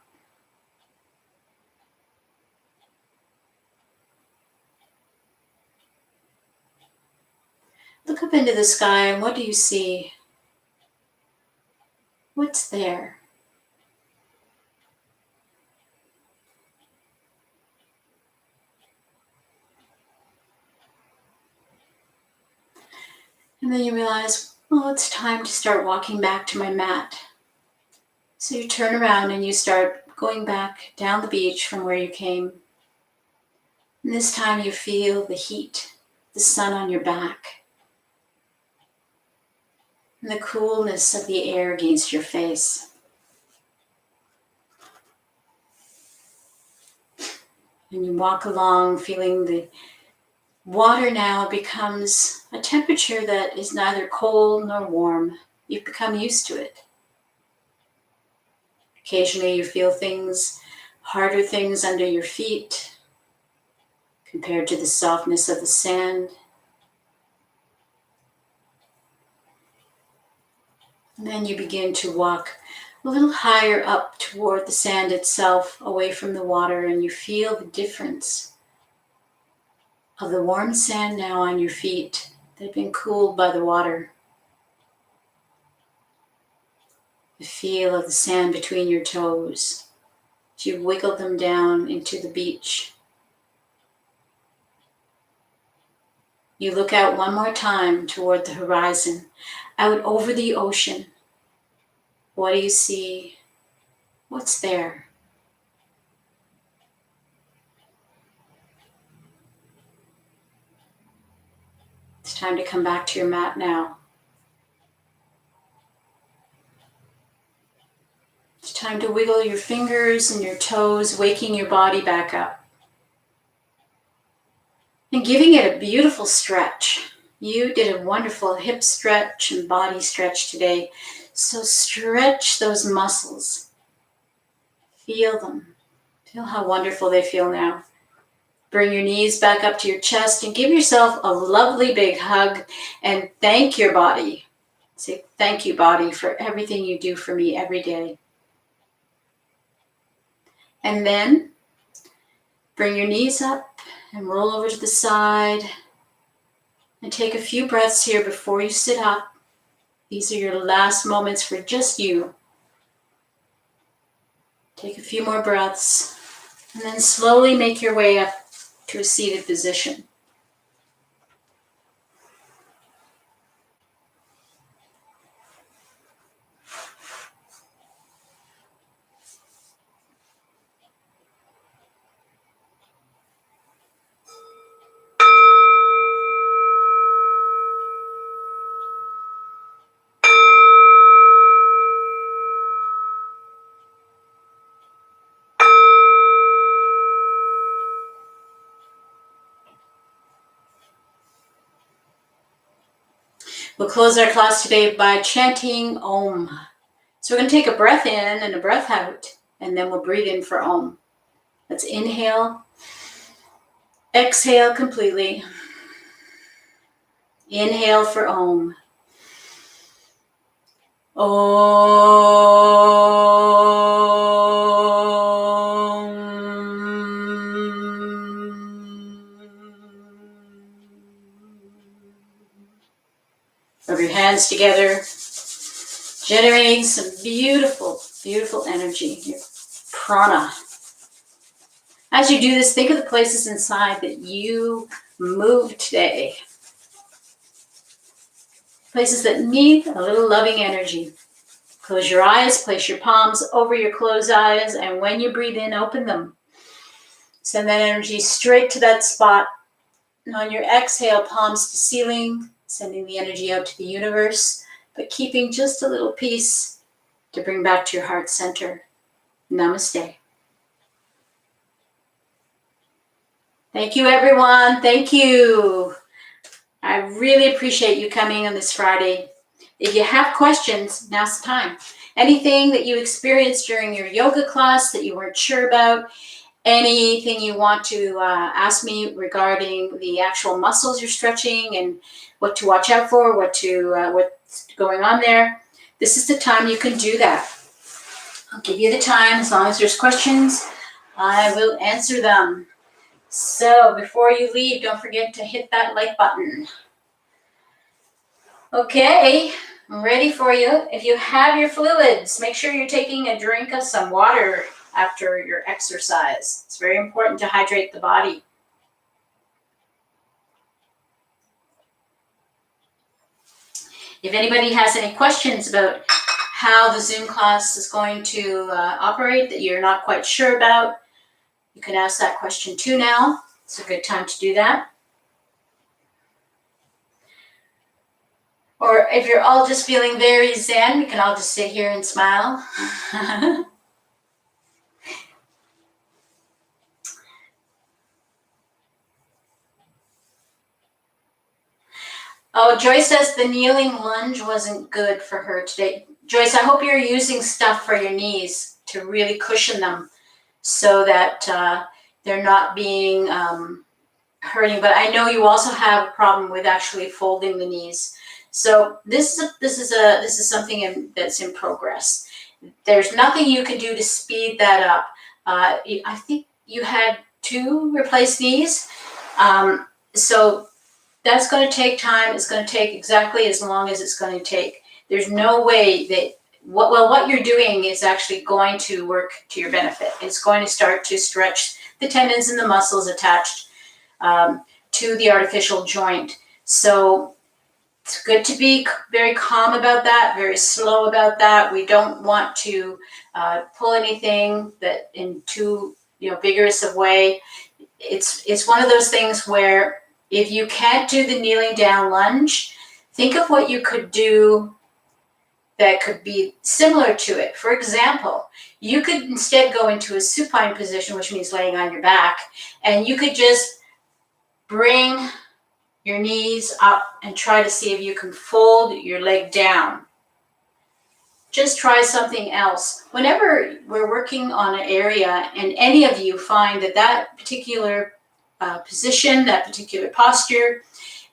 Look up into the sky and what do you see? What's there? And then you realize, well, it's time to start walking back to my mat. So you turn around and you start going back down the beach from where you came. And this time you feel the heat, the sun on your back, and the coolness of the air against your face. And you walk along feeling the water now becomes a temperature that is neither cold nor warm. You've become used to it. Occasionally you feel things, harder things under your feet compared to the softness of the sand. And then you begin to walk a little higher up toward the sand itself, away from the water, and you feel the difference of the warm sand now on your feet. They've been cooled by the water. The feel of the sand between your toes as you wiggle them down into the beach. You look out one more time toward the horizon, out over the ocean. What do you see? What's there? It's time to come back to your mat now. It's time to wiggle your fingers and your toes, waking your body back up. And giving it a beautiful stretch. You did a wonderful hip stretch and body stretch today. So stretch those muscles. Feel them. Feel how wonderful they feel now. Bring your knees back up to your chest and give yourself a lovely big hug and thank your body. Say, thank you, body, for everything you do for me every day. And then bring your knees up and roll over to the side and take a few breaths here before you sit up. These are your last moments for just you. Take a few more breaths and then slowly make your way up to a seated position. We'll close our class today by chanting Om. So we're going to take a breath in and a breath out, and then we'll breathe in for Om. Let's inhale, exhale completely. Inhale for Om. Rub your hands together, generating some beautiful, beautiful energy, your prana. As you do this, think of the places inside that you moved today. Places that need a little loving energy. Close your eyes, place your palms over your closed eyes, and when you breathe in, open them. Send that energy straight to that spot. And on your exhale, palms to ceiling, sending the energy out to the universe, but keeping just a little piece to bring back to your heart center. Namaste. Thank you, everyone. Thank you. I really appreciate you coming on this Friday. If you have questions, now's the time. Anything that you experienced during your yoga class that you weren't sure about, anything you want to ask me regarding the actual muscles you're stretching and what to watch out for, what's going on there, this is the time you can do that. I'll give you the time. As long as there's questions, I will answer them. So before you leave, don't forget to hit that like button. Okay, I'm ready for you. If you have your fluids, make sure you're taking a drink of some water after your exercise. It's very important to hydrate the body. If anybody has any questions about how the Zoom class is going to operate that you're not quite sure about, you can ask that question too now. It's a good time to do that. Or if you're all just feeling very zen, we can all just sit here and smile. Oh, Joyce says the kneeling lunge wasn't good for her today. Joyce, I hope you're using stuff for your knees to really cushion them so that they're not being hurting. But I know you also have a problem with actually folding the knees. So this is something that's in progress. There's nothing you can do to speed that up. I think you had 2 replaced knees. So that's going to take time. It's going to take exactly as long as it's going to take. There's no way that what you're doing is actually going to work to your benefit. It's going to start to stretch the tendons and the muscles attached to the artificial joint. So it's good to be very calm about that, very slow about that. We don't want to pull anything that in too vigorous of way. It's one of those things where if you can't do the kneeling down lunge, think of what you could do that could be similar to it. For example, you could instead go into a supine position, which means laying on your back, and you could just bring your knees up and try to see if you can fold your leg down. Just try something else. Whenever we're working on an area and any of you find that particular position, that particular posture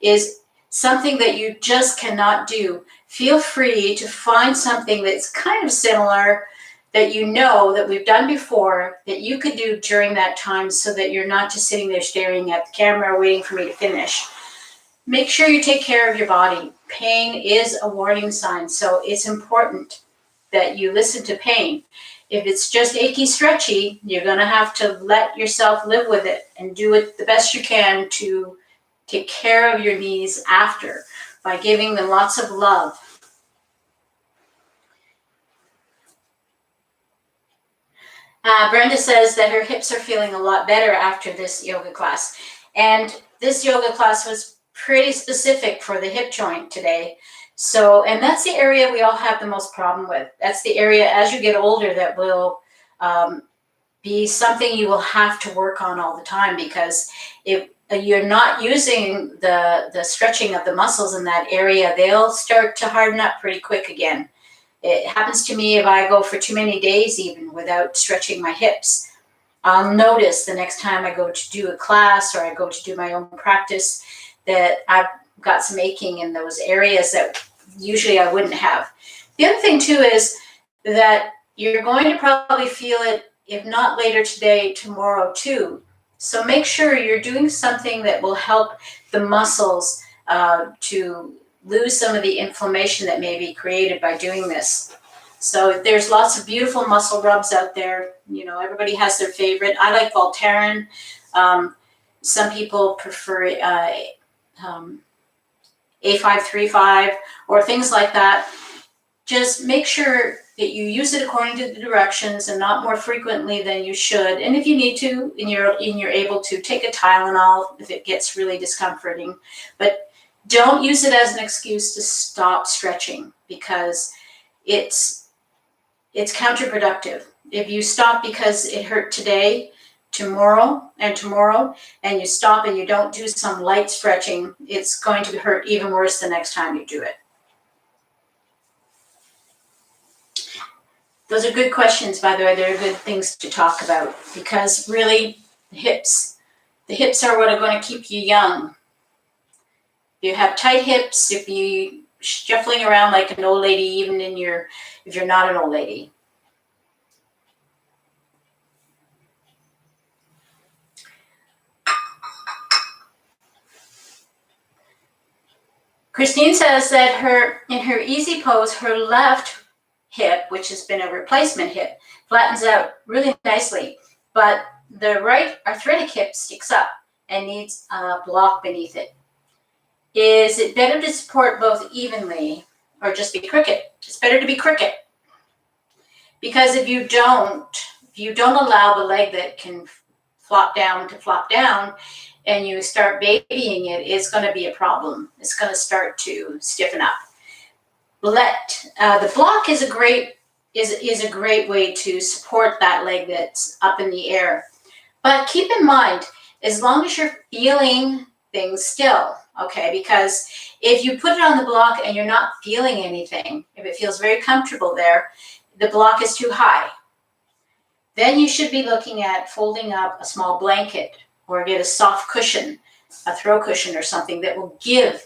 is something that you just cannot do, feel free to find something that's kind of similar that you know that we've done before that you could do during that time so that you're not just sitting there staring at the camera waiting for me to finish. Make sure you take care of your body. Pain is a warning sign, so it's important that you listen to pain. If it's just achy, stretchy, you're going to have to let yourself live with it and do it the best you can to take care of your knees after by giving them lots of love. Brenda says that her hips are feeling a lot better after this yoga class. And this yoga class was pretty specific for the hip joint today. So, and that's the area we all have the most problem with. That's the area as you get older that will be something you will have to work on all the time, because if you're not using the stretching of the muscles in that area, they'll start to harden up pretty quick again. It happens to me if I go for too many days even without stretching my hips. I'll notice the next time I go to do a class or I go to do my own practice that I've got some aching in those areas that usually I wouldn't have. The other thing too is that you're going to probably feel it, if not later today, tomorrow too. So make sure you're doing something that will help the muscles to lose some of the inflammation that may be created by doing this. So there's lots of beautiful muscle rubs out there. Everybody has their favorite. I like Voltaren. Some people prefer A535 or things like that. Just make sure that you use it according to the directions and not more frequently than you should. And if you need to, and you're able to, take a Tylenol if it gets really discomforting. But don't use it as an excuse to stop stretching, because it's it's counterproductive. If you stop because it hurt today, tomorrow, and you stop and you don't do some light stretching, it's going to hurt even worse the next time you do it. Those are good questions, by the way. They're good things to talk about, because really the hips are what are going to keep you young. If you have tight hips, if you shuffling around like an old lady, even if you're not an old lady. Christine says that in her easy pose, her left hip, which has been a replacement hip, flattens out really nicely, but the right arthritic hip sticks up and needs a block beneath it. Is it better to support both evenly or just be cricket? It's better to be cricket, because if you don't allow the leg that can flop down to flop down, and you start babying it, it's going to be a problem. It's going to start to stiffen up. The block is a great way to support that leg that's up in the air. But keep in mind, as long as you're feeling things still, okay? Because if you put it on the block and you're not feeling anything, if it feels very comfortable there, the block is too high. Then you should be looking at folding up a small blanket, or get a soft cushion, a throw cushion or something that will give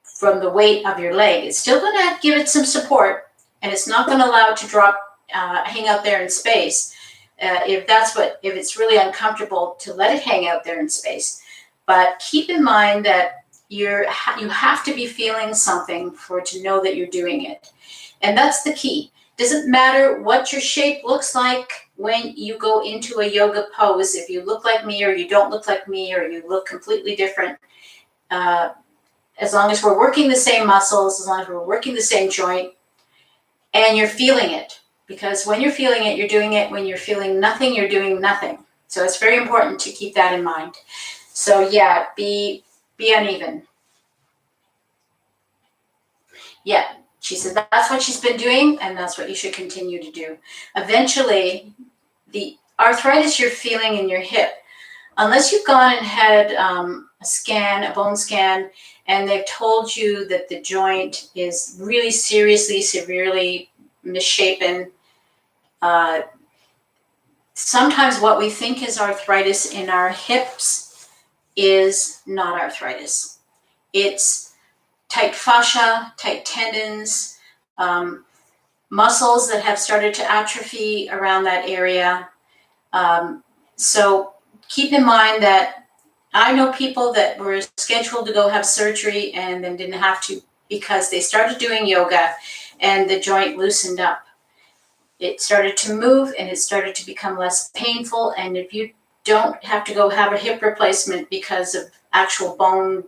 from the weight of your leg. It's still going to give it some support, and it's not going to allow it to drop, hang out there in space. If it's really uncomfortable to let it hang out there in space. But keep in mind that you have to be feeling something to know that you're doing it. And that's the key. Doesn't matter what your shape looks like when you go into a yoga pose. If you look like me or you don't look like me, or you look completely different, as long as we're working the same muscles, as long as we're working the same joint, and you're feeling it. Because when you're feeling it, you're doing it. When you're feeling nothing, you're doing nothing. So it's very important to keep that in mind. So yeah, be uneven. Yeah. She said that's what she's been doing, and that's what you should continue to do. Eventually, the arthritis you're feeling in your hip, unless you've gone and had a bone scan, and they've told you that the joint is really seriously, severely misshapen, sometimes what we think is arthritis in our hips is not arthritis. It's tight fascia, tight tendons, muscles that have started to atrophy around that area. So keep in mind that I know people that were scheduled to go have surgery and then didn't have to, because they started doing yoga and the joint loosened up. It started to move and it started to become less painful. And if you don't have to go have a hip replacement because of actual bone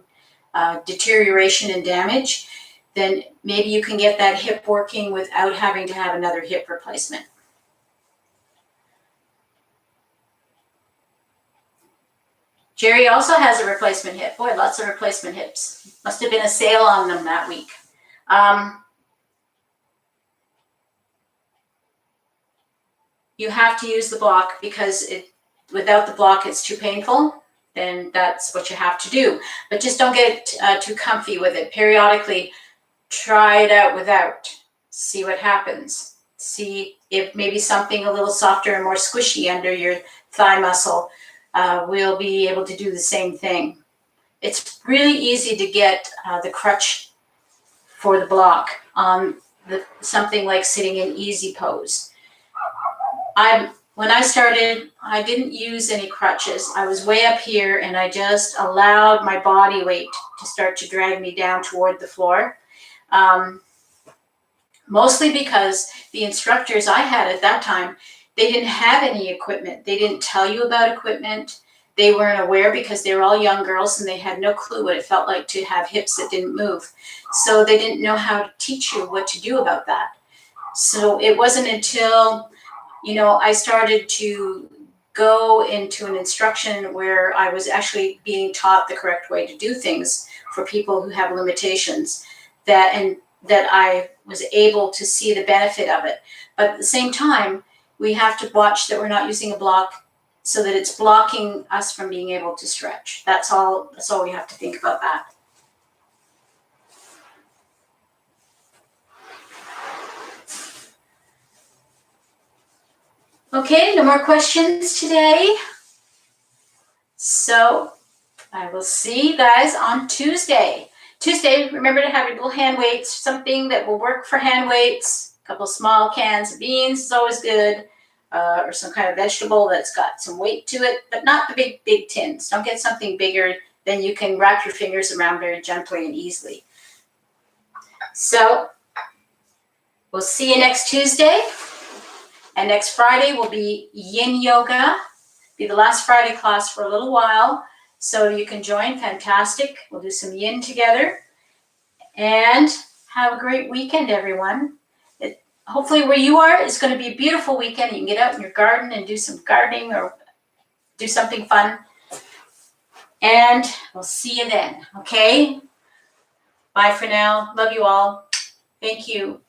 deterioration and damage, then maybe you can get that hip working without having to have another hip replacement. Jerry also has a replacement hip. Boy, lots of replacement hips. Must have been a sale on them that week. You have to use the block, because without the block it's too painful. Then that's what you have to do. But just don't get too comfy with it. Periodically, try it out without. See what happens. See if maybe something a little softer and more squishy under your thigh muscle will be able to do the same thing. It's really easy to get the crutch for the block on something like sitting in easy pose. When I started, I didn't use any crutches. I was way up here and I just allowed my body weight to start to drag me down toward the floor. Mostly because the instructors I had at that time, they didn't have any equipment. They didn't tell you about equipment. They weren't aware, because they were all young girls and they had no clue what it felt like to have hips that didn't move. So they didn't know how to teach you what to do about that. So it wasn't until I started to go into an instruction where I was actually being taught the correct way to do things for people who have limitations, that I was able to see the benefit of it. But at the same time, we have to watch that we're not using a block so that it's blocking us from being able to stretch. That's all we have to think about that. Okay, no more questions today. So I will see you guys on Tuesday. Tuesday, remember to have your little hand weights, something that will work for hand weights. A couple small cans of beans is always good, or some kind of vegetable that's got some weight to it, but not the big tins. Don't get something bigger, then you can wrap your fingers around very gently and easily. So we'll see you next Tuesday. And next Friday will be Yin Yoga. Be the last Friday class for a little while. So you can join. Fantastic. We'll do some yin together. And have a great weekend, everyone. Hopefully where you are, it's going to be a beautiful weekend. You can get out in your garden and do some gardening or do something fun. And we'll see you then. Okay? Bye for now. Love you all. Thank you.